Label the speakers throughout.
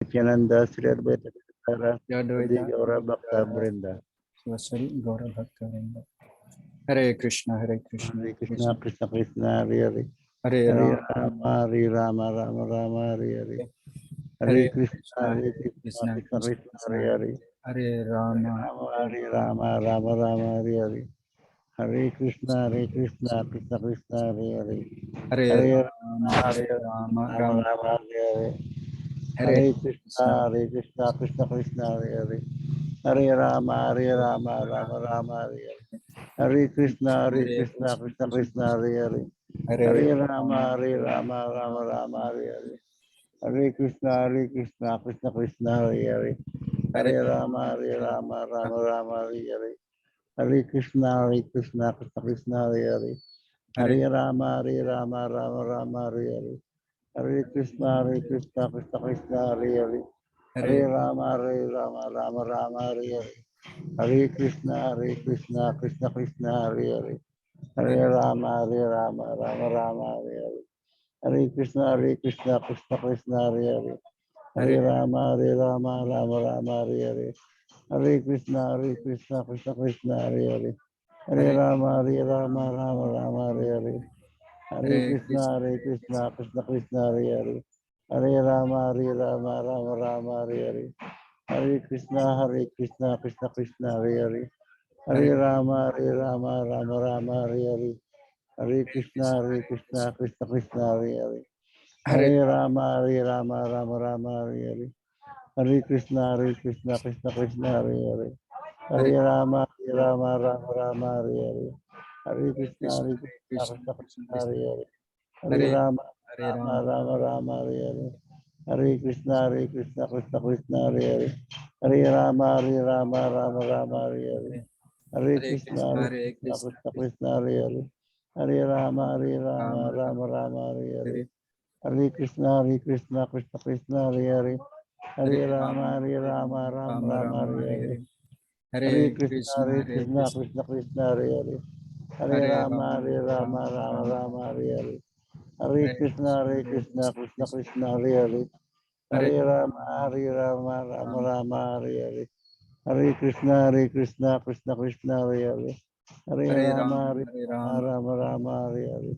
Speaker 1: Nityananda Sri Advaita Gadadhara Adi
Speaker 2: Yadvaita
Speaker 1: Gaura Bhakta Vrinda.
Speaker 2: Vasari Gaura Bhakta Vrinda. Hare Krishna, Hare Krishna,
Speaker 1: Hare Krishna, Krishna Krishna, Hare Hare.
Speaker 2: Hare
Speaker 1: Hare
Speaker 2: Ram,
Speaker 1: Rama, Hare Rama, Rama Rama, Hare Hare. Hare
Speaker 2: Hare
Speaker 1: Krishna,
Speaker 2: Krishna,
Speaker 1: Hare
Speaker 2: Hare
Speaker 1: Krishna,
Speaker 2: Krishna,
Speaker 1: Krishna
Speaker 2: Krishna
Speaker 1: Krishna,
Speaker 2: Krishna,
Speaker 1: Hare Hare.
Speaker 2: Hare
Speaker 1: Hare
Speaker 2: Rama,
Speaker 1: Rama, Hare Rama, Rama Rama, Hare Hare. Hare Krishna, Krishna Krishna, Hare Hare.
Speaker 2: Hare
Speaker 1: Hare
Speaker 2: Rama,
Speaker 1: Rama,
Speaker 2: Hare
Speaker 1: Hare
Speaker 2: Rama,
Speaker 1: Rama,
Speaker 2: Rama,
Speaker 1: Rama Hare Hare.
Speaker 2: Hare
Speaker 1: Hare
Speaker 2: Krishna,
Speaker 1: Krishna, Krishna Krishna, Hare Hare. Hare Rama, Rama Rama, Hare Hare. Hare Krishna,
Speaker 2: Hare
Speaker 1: Krishna Krishna, Hare Hare.
Speaker 2: Hare
Speaker 1: Hare
Speaker 2: Rama,
Speaker 1: Rama, Rama Rama, Hare Hare. Hare Krishna, Krishna Krishna, Hare Hare.
Speaker 2: Hare
Speaker 1: Hare Rama, Rama, Hare Hare. Hare Krishna, Krishna Krishna, Hare Hare.
Speaker 2: Hare
Speaker 1: Hare Rama, Rama, Hare Hare. Hare Krishna, Krishna Krishna, Hare Hare.
Speaker 2: Hare
Speaker 1: Hare Rama, Rama, Hare Hare. Hare Krishna, Krishna Krishna, Hare Hare. Hare Rama, Rama, Hare Hare. Hare Krishna, Krishna Krishna, Hare Hare.
Speaker 2: Hare
Speaker 1: Hare Rama, Rama, Hare Hare. Hare Krishna, Krishna Krishna, Hare Hare. Hare
Speaker 2: Hare
Speaker 1: Rama, Rama, Hare Hare. Hare
Speaker 2: Hare
Speaker 1: Krishna, Krishna Krishna, Hare Hare. Hare Rama, Rama, Hare Hare. Hare Krishna, Krishna, Hare Hare. Hare Rama, Rama, Hare Hare. Hare Krishna, Krishna Krishna, Hare Hare.
Speaker 2: Hare
Speaker 1: Hare Rama, Rama, Hare Hare. Hare Krishna, Krishna Krishna, Hare Hare.
Speaker 2: Hare
Speaker 1: Hare Rama, Rama, Hare Hare. Hare Krishna,
Speaker 2: Krishna,
Speaker 1: Krishna
Speaker 2: Krishna
Speaker 1: Krishna,
Speaker 2: Krishna,
Speaker 1: Hare Hare. Hare
Speaker 2: Hare
Speaker 1: Rama,
Speaker 2: Hare Rama,
Speaker 1: Rama, Hare Hare. Hare Krishna, Krishna Krishna, Hare Hare. Hare Rama, Rama, Hare Hare. Hare
Speaker 2: Hare
Speaker 1: Krishna,
Speaker 2: Krishna, Hare
Speaker 1: Krishna
Speaker 2: Krishna,
Speaker 1: Krishna, Hare Hare. Hare Rama,
Speaker 2: Rama
Speaker 1: Rama, Hare Hare.
Speaker 2: Hare
Speaker 1: Hare Krishna, Krishna Krishna, Hare Hare.
Speaker 2: Hare
Speaker 1: Hare
Speaker 2: Rama,
Speaker 1: Rama,
Speaker 2: Hare Rama,
Speaker 1: Rama,
Speaker 2: Rama
Speaker 1: Hare
Speaker 2: Hare
Speaker 1: Hare.
Speaker 2: Hare,
Speaker 1: Hare
Speaker 2: Hare
Speaker 1: Krishna,
Speaker 2: Krishna, Hare Krishna,
Speaker 1: Krishna, Hare Hare. Hare
Speaker 2: Hare
Speaker 1: Rama,
Speaker 2: Rama, Rama,
Speaker 1: Rama, Hare Hare. Hare
Speaker 2: Hare
Speaker 1: Krishna, Krishna
Speaker 2: Krishna,
Speaker 1: Krishna, Hare Hare.
Speaker 2: Hare
Speaker 1: Hare Rama,
Speaker 2: Rama, Rama,
Speaker 1: Rama, Hare Hare. Hare Krishna, Krishna Krishna, Hare Hare. Hare
Speaker 2: Hare
Speaker 1: Rama,
Speaker 2: Rama, Hare Rama,
Speaker 1: Rama, Hare Hare. Hare
Speaker 2: Hare
Speaker 1: Krishna,
Speaker 2: Krishna,
Speaker 1: Krishna, Hare Hare.
Speaker 2: Hare
Speaker 1: Hare Rama,
Speaker 2: Hare
Speaker 1: Rama, Hare Hare.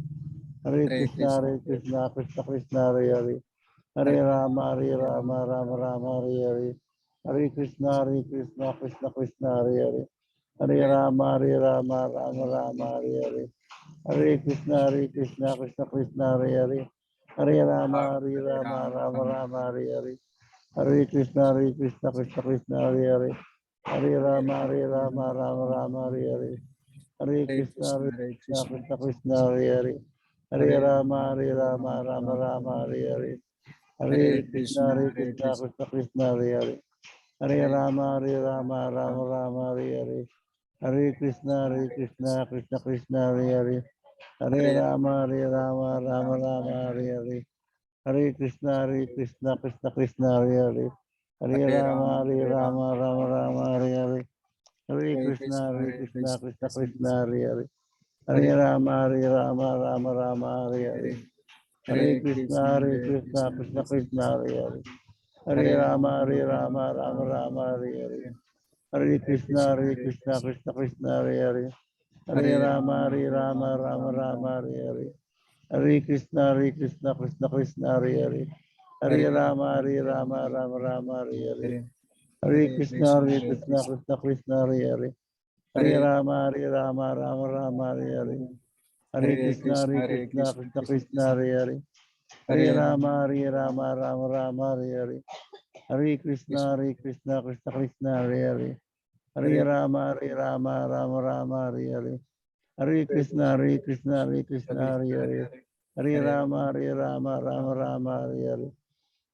Speaker 1: Hare Krishna, Krishna, Hare Hare. Hare Rama, Rama, Hare Hare. Hare Krishna, Krishna, Hare Hare. Hare Rama, Rama, Hare Hare. Hare Krishna, Krishna, Hare Hare. Hare Rama, Rama, Hare Hare. Hare Krishna,
Speaker 2: Hare Krishna,
Speaker 1: Krishna, Hare Hare. Hare
Speaker 2: Hare
Speaker 1: Rama, Rama, Hare Hare. Hare
Speaker 2: Hare
Speaker 1: Krishna,
Speaker 2: Krishna, Hare Krishna,
Speaker 1: Krishna, Hare Hare. Hare
Speaker 2: Hare
Speaker 1: Rama, Rama, Hare Hare. Hare Krishna, Krishna, Hare Hare. Hare
Speaker 2: Hare
Speaker 1: Rama, Rama, Hare Hare. Hare Krishna, Krishna, Hare Hare. Hare
Speaker 2: Hare
Speaker 1: Rama,
Speaker 2: Rama, Hare Rama,
Speaker 1: Rama, Hare Hare. Hare
Speaker 2: Hare
Speaker 1: Krishna,
Speaker 2: Krishna, Hare Krishna,
Speaker 1: Krishna, Hare Hare.
Speaker 2: Hare
Speaker 1: Hare Rama, Rama, Hare Hare.
Speaker 2: Hare
Speaker 1: Hare
Speaker 2: Hare Krishna,
Speaker 1: Krishna,
Speaker 2: Hare
Speaker 1: Krishna, Hare Hare. Hare
Speaker 2: Hare
Speaker 1: Rama,
Speaker 2: Rama,
Speaker 1: Rama, Hare Hare. Hare
Speaker 2: Hare
Speaker 1: Krishna,
Speaker 2: Krishna, Hare Krishna,
Speaker 1: Krishna, Hare Hare. Hare
Speaker 2: Hare
Speaker 1: Rama,
Speaker 2: Rama, Hare
Speaker 1: Rama, Hare Hare. Hare Krishna, Krishna, Hare Hare. Hare
Speaker 2: Hare
Speaker 1: Rama, Rama, Hare Hare.
Speaker 2: Hare
Speaker 1: Hare
Speaker 2: Hare
Speaker 1: Krishna,
Speaker 2: Krishna, Hare Krishna,
Speaker 1: Krishna, Hare Hare. Hare
Speaker 2: Hare
Speaker 1: Rama, Rama, Hare Hare. Hare
Speaker 2: Hare
Speaker 1: Krishna,
Speaker 2: Krishna, Hare Krishna, Krishna
Speaker 1: Krishna,
Speaker 2: Krishna,
Speaker 1: Hare Hare. Hare
Speaker 2: Hare
Speaker 1: Rama, Rama, Hare Hare. Hare Krishna,
Speaker 2: Krishna,
Speaker 1: Krishna, Hare Hare. Hare
Speaker 2: Hare
Speaker 1: Rama, Rama, Hare Hare.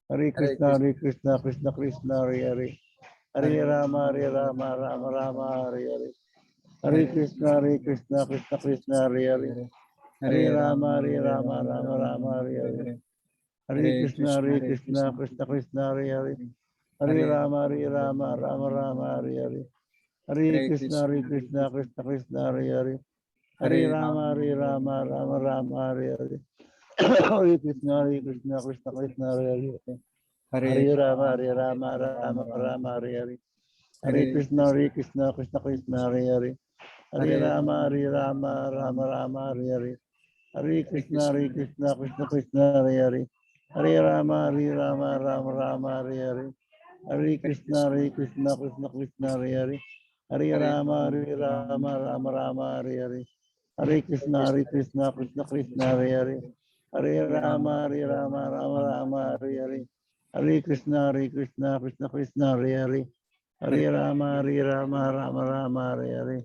Speaker 1: Hare Krishna,
Speaker 2: Krishna,
Speaker 1: Hare Hare. Hare
Speaker 2: Hare
Speaker 1: Rama, Rama, Hare Hare. Hare
Speaker 2: Hare
Speaker 1: Krishna,
Speaker 2: Krishna,
Speaker 1: Krishna, Hare Hare.
Speaker 2: Hare
Speaker 1: Hare Rama, Rama, Hare Hare. Hare Krishna, Krishna, Hare Hare.
Speaker 2: Hare
Speaker 1: Hare
Speaker 2: Hare
Speaker 1: Rama,
Speaker 2: Rama, Hare
Speaker 1: Rama,
Speaker 2: Rama,
Speaker 1: Hare Hare.
Speaker 2: Hare
Speaker 1: Hare
Speaker 2: Hare
Speaker 1: Krishna,
Speaker 2: Krishna, Hare Krishna,
Speaker 1: Krishna, Hare Hare. Hare
Speaker 2: Hare
Speaker 1: Rama, Rama, Hare Hare. Hare
Speaker 2: Hare
Speaker 1: Krishna,
Speaker 2: Krishna,
Speaker 1: Krishna, Hare Hare. Hare
Speaker 2: Hare
Speaker 1: Rama,
Speaker 2: Rama,
Speaker 1: Rama, Hare Hare. Hare Krishna, Krishna, Krishna, Hare Hare. Hare Rama, Rama Rama, Hare Hare. Hare Krishna, Krishna Krishna, Hare Hare. Hare Rama, Rama Rama, Hare Hare. Hare Krishna, Krishna Krishna, Hare Hare. Hare Rama, Rama Rama, Hare Hare. Hare Krishna, Krishna Krishna, Hare Hare. Hare Rama, Rama Rama, Hare Hare. Hare Krishna, Krishna Krishna, Hare Hare. Hare Rama, Rama Rama, Hare Hare. Hare Krishna, Krishna Krishna, Hare Hare. Hare Rama, Rama Rama, Hare Hare.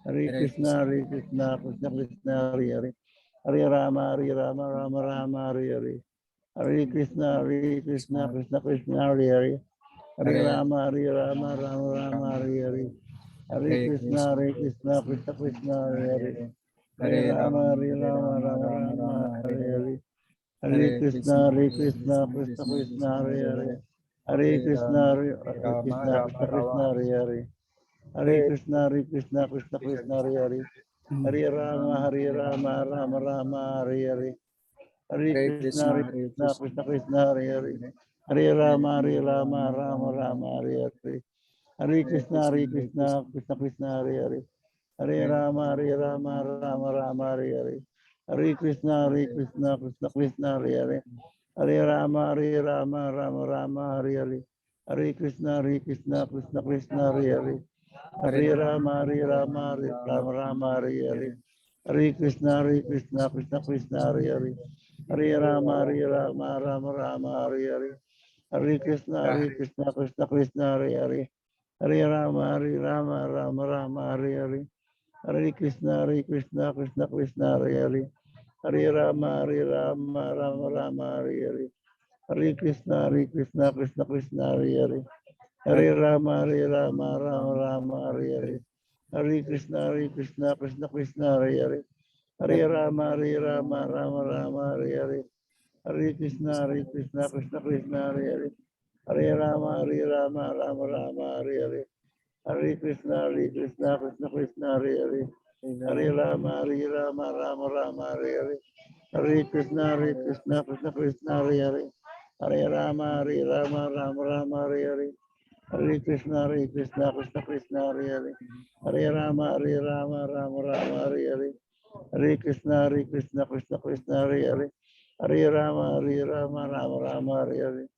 Speaker 1: Hare Krishna, Krishna Krishna, Hare Hare. Hare Rama, Rama Rama, Hare Hare. Hare Krishna, Krishna Krishna, Hare Hare. Hare Rama, Rama Rama, Hare Hare. Hare Krishna, Krishna Krishna, Hare Hare. Hare Rama, Rama Rama, Hare Hare. Hare Krishna, Krishna Krishna, Hare Hare. Hare Krishna, Krishna Krishna, Hare Hare. Hare Krishna, Krishna Krishna, Hare Hare. Hare Rama, Rama Rama, Hare Hare. Hare Krishna, Krishna Hare Hare. Hare Rama, Rama Rama, Hare Hare. Hare Krishna, Krishna Hare Hare. Hare Rama, Rama Rama, Hare Hare. Hare Krishna, Krishna Hare Hare. Hare Rama, Rama Rama, Hare Hare. Hare Krishna, Krishna Hare Hare. Hare Rama, Rama Rama, Hare Hare. Hare Krishna, Krishna Hare Hare. Hare Rama, Rama Rama, Hare Hare. Hare Krishna, Krishna Hare Hare. Hare Rama, Rama Rama, Hare Hare. Hare Krishna, Krishna Hare Hare. Hare Rama, Rama Rama, Hare Hare. Hare Krishna, Krishna Hare Hare. Hare Rama, Rama Rama, Hare Hare. Hare Krishna, Krishna Hare Hare. Hare Rama, Rama Rama, Hare Hare. Hare Krishna, Krishna Hare Hare. Hare Rama, Rama Rama, Hare Hare. Hare Krishna, Krishna Hare Hare. Hare Rama, Rama Rama, Hare Hare. Hare Krishna, Krishna Hare Hare. Hare Rama, Rama Rama, Hare Hare. Hare Krishna, Krishna Hare Hare. Hare Rama, Rama Rama, Hare Hare. Hare Krishna, Krishna Hare Hare. Hare Rama, Rama Rama, Hare Hare. Hare Krishna, Krishna Hare Hare. Hare Rama, Rama Rama, Hare Hare.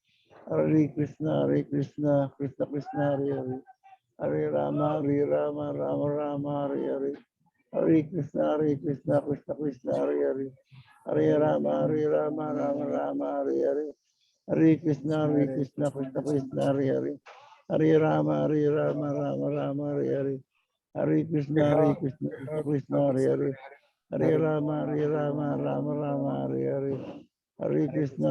Speaker 1: Hare Krishna, Krishna Hare Hare. Hare Rama, Rama Rama, Hare Hare. Hare Krishna, Krishna Hare Hare. Hare Rama, Rama Rama, Hare Hare. Hare Krishna, Krishna Hare Hare. Hare Rama, Rama Rama, Hare Hare. Hare Krishna, Krishna Hare Hare. Hare Rama, Rama Rama, Hare Hare. Hare Krishna,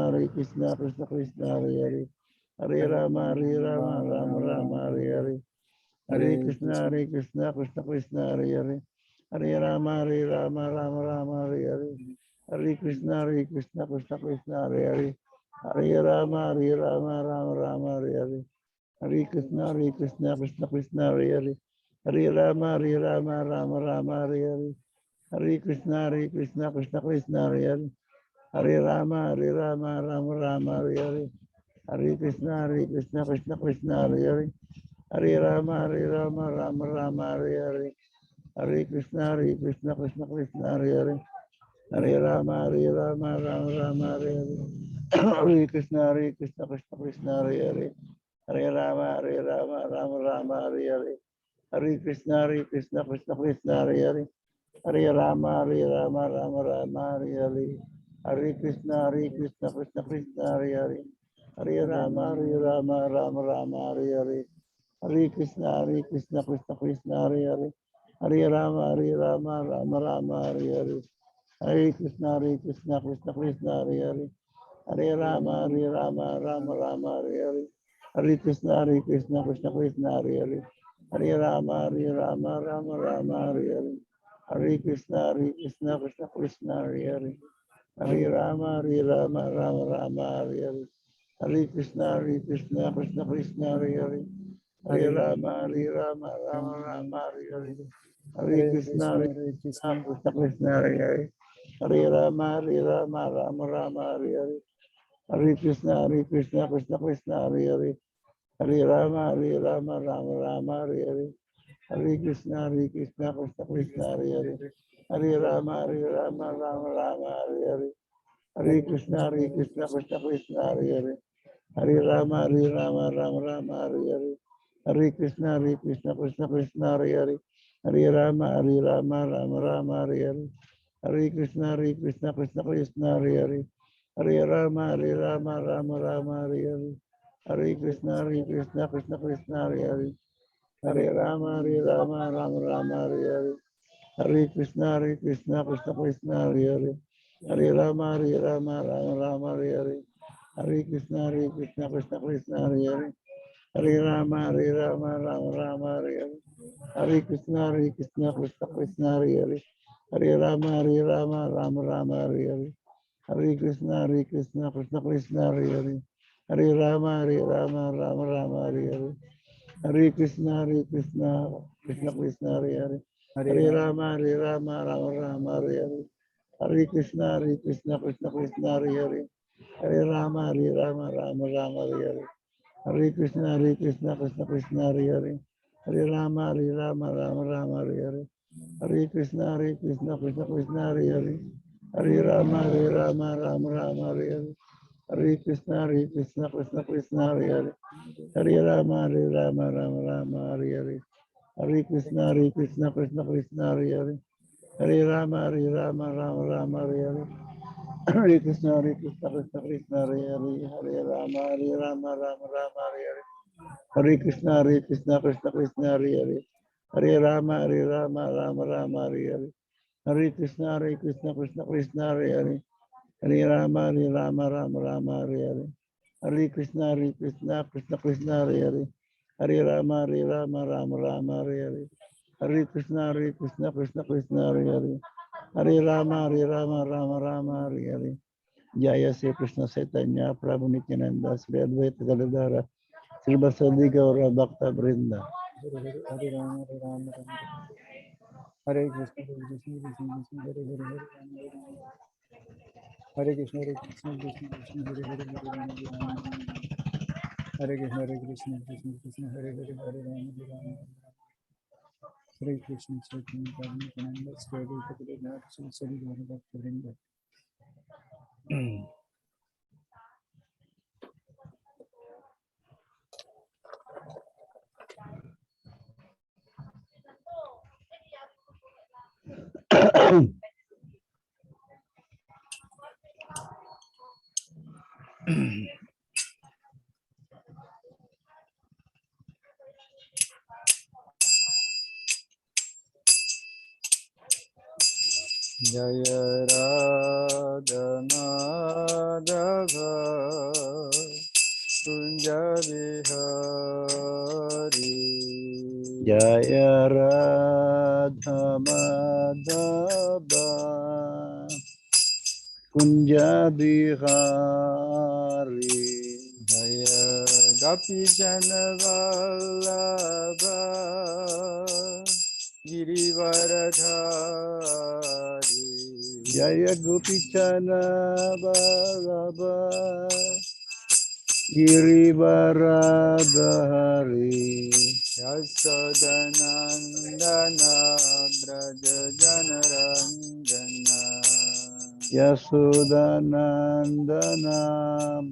Speaker 1: Krishna Hare Hare. Hare Rama, Rama Rama, Hare Hare. Hare Krishna, Krishna Hare Hare. Hare Rama, Rama Rama, Hare Hare. Hare Krishna, Krishna Hare Hare. Hare Rama, Rama Rama, Hare Hare. Hare Krishna, Krishna Hare Hare. Hare Rama, Rama Rama, Hare Hare. Hare Krishna, Krishna Hare Hare. Hare Rama, Rama Rama, Hare Hare. Hare Krishna, Krishna Hare Hare. Hare Rama, Rama Rama, Hare Hare. Hare Krishna, Krishna Hare Hare. Hare Rama, Rama Rama, Hare Hare. Hare Krishna, Krishna Hare Hare. Hare Rama, Rama Rama, Hare Hare. Hare Krishna, Krishna Hare Hare. Hare Rama, Rama Rama, Hare Hare. Hare Krishna, Krishna Hare Hare. Hare Rama, Rama Rama, Hare Hare. Hare Krishna, Krishna Hare Hare. Hare Rama, Rama Rama, Hare Hare. Hare Krishna, Krishna Hare Hare. Hare Rama, Rama Rama, Hare Hare. Hare Krishna, Krishna Hare Hare. Hare Rama, Rama Rama, Hare Hare. Hare Krishna, Krishna Hare Hare. Hare Rama, Rama Rama, Hare Hare. Hare Krishna, Krishna Hare Hare. Hare Rama, Rama Rama, Hare Hare. Hare Krishna, Krishna Krishna, Hare Hare, Hare Rama, Rama Rama, Hare Hare, Hare Krishna, Krishna Krishna, Hare Hare, Hare Rama, Rama Hare Hare, Hare Krishna, Krishna Krishna, Hare Hare, Hare Rama, Rama Hare Hare, Hare Krishna, Krishna Krishna, Hare Hare, Hare Rama, Rama Hare Hare, Hare Krishna, Krishna Krishna, Hare Hare, Hare Rama, Rama Hare Hare, Hare Krishna, Krishna Krishna, Hare Hare, Hare Rama, Rama Hare Hare, Hare Krishna, Krishna Krishna, Hare Hare, Hare Rama, Rama Hare Hare, Hare Krishna, Krishna Hare Hare, Hare Rama, Rama Hare Hare, Hare Krishna, Krishna Hare Hare, Hare Rama, Rama Hare Hare, Hare Krishna, Krishna Krishna, Hare Hare, Hare Rama, Rama Hare Hare, Hare Krishna, Krishna Krishna, Hare Hare, Hare Rama, Rama Hare Hare, Hare Krishna, Krishna Krishna, Hare Hare, Hare Rama, Rama Hare Hare, Hare Krishna, Krishna Krishna, Hare Hare, Hare Rama, Rama Hare Hare, Hare Krishna, Krishna Krishna, Hare Hare, Hare Rama, Rama Hare Hare, Hare Krishna, Krishna Krishna, Hare Hare, Hare Rama, Rama Hare Hare, Hare Krishna, Krishna Krishna, Hare Hare, Hare Rama, Rama Hare Hare, Hare Krishna, Krishna Hare Hare, Hare Rama, Rama Hare Hare, Hare Krishna, Krishna Krishna, Hare Hare, Hare Rama, Rama Hare Hare, Hare Krishna, Krishna Krishna, Hare Hare, Hare Rama, Rama Hare Hare, Hare Krishna, Krishna Krishna, Hare Hare, Hare Rama, Rama Hare Hare, Hare Krishna, Krishna Krishna, Hare Hare, Hare Rama, Rama Hare Hare. Jaya Sri Krishna Chaitanya Prabhu Nityananda Sri Advaita Gadadhara Sri Vasadi Gaura Bhakta Vrinda.
Speaker 2: Hare Rama, Rama Rama, Hare Krishna, Krishna Krishna, Hare Hare, Hare Krishna, Krishna Krishna, Hare Hare, Hare Krishna, Krishna Krishna, Hare Hare, Hare Rama, Rama Hare Krishna, Chaitanya Prabhu Nityananda Sri Advaita Gadadhara Sri Vasadi Gaura Bhakta Vrinda. Jaya Radha Madhava Kunja Vihari
Speaker 1: Jaya Radha Madhava Kunja Bihari
Speaker 2: Jaya Gopi Jana Vallabha Girivaradhari
Speaker 1: Jaya Gopi Chana Balaba Girivaradhari
Speaker 2: Yasodanandana Braja Janaranjana
Speaker 1: Yasudanandana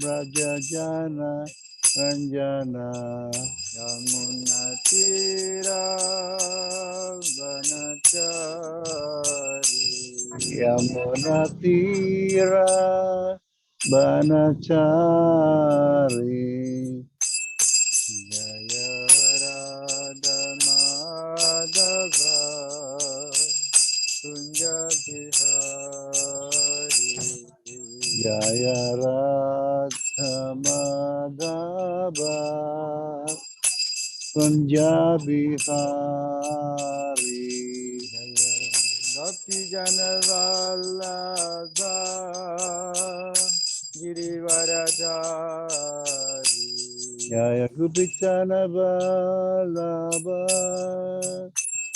Speaker 1: Brajajana Ranjana
Speaker 2: Yamunatira Vanachari
Speaker 1: Yamunatira Banachari
Speaker 2: Jaya Radha Madhava Kunja Bihari
Speaker 1: Jaya Radha Madhava Kunja Bihari
Speaker 2: Jaya Gopi Jana Vallabha Girivaradhari
Speaker 1: Jaya Gopi Chana Balaba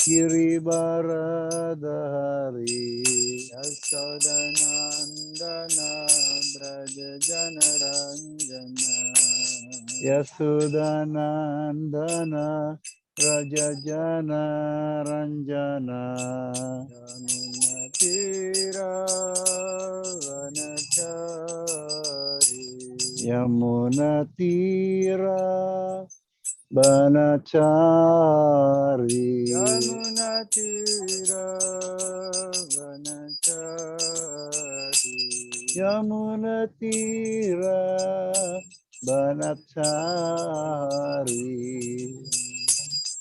Speaker 1: Giribaradhari
Speaker 2: Yasodhanandana Braja Janaranjana
Speaker 1: Yasudanandana Rajajana Ranjana
Speaker 2: Yamunatira Vanachari
Speaker 1: Yamunatira Banachari
Speaker 2: Yamunatira Vanachari
Speaker 1: Yamunatira Banachari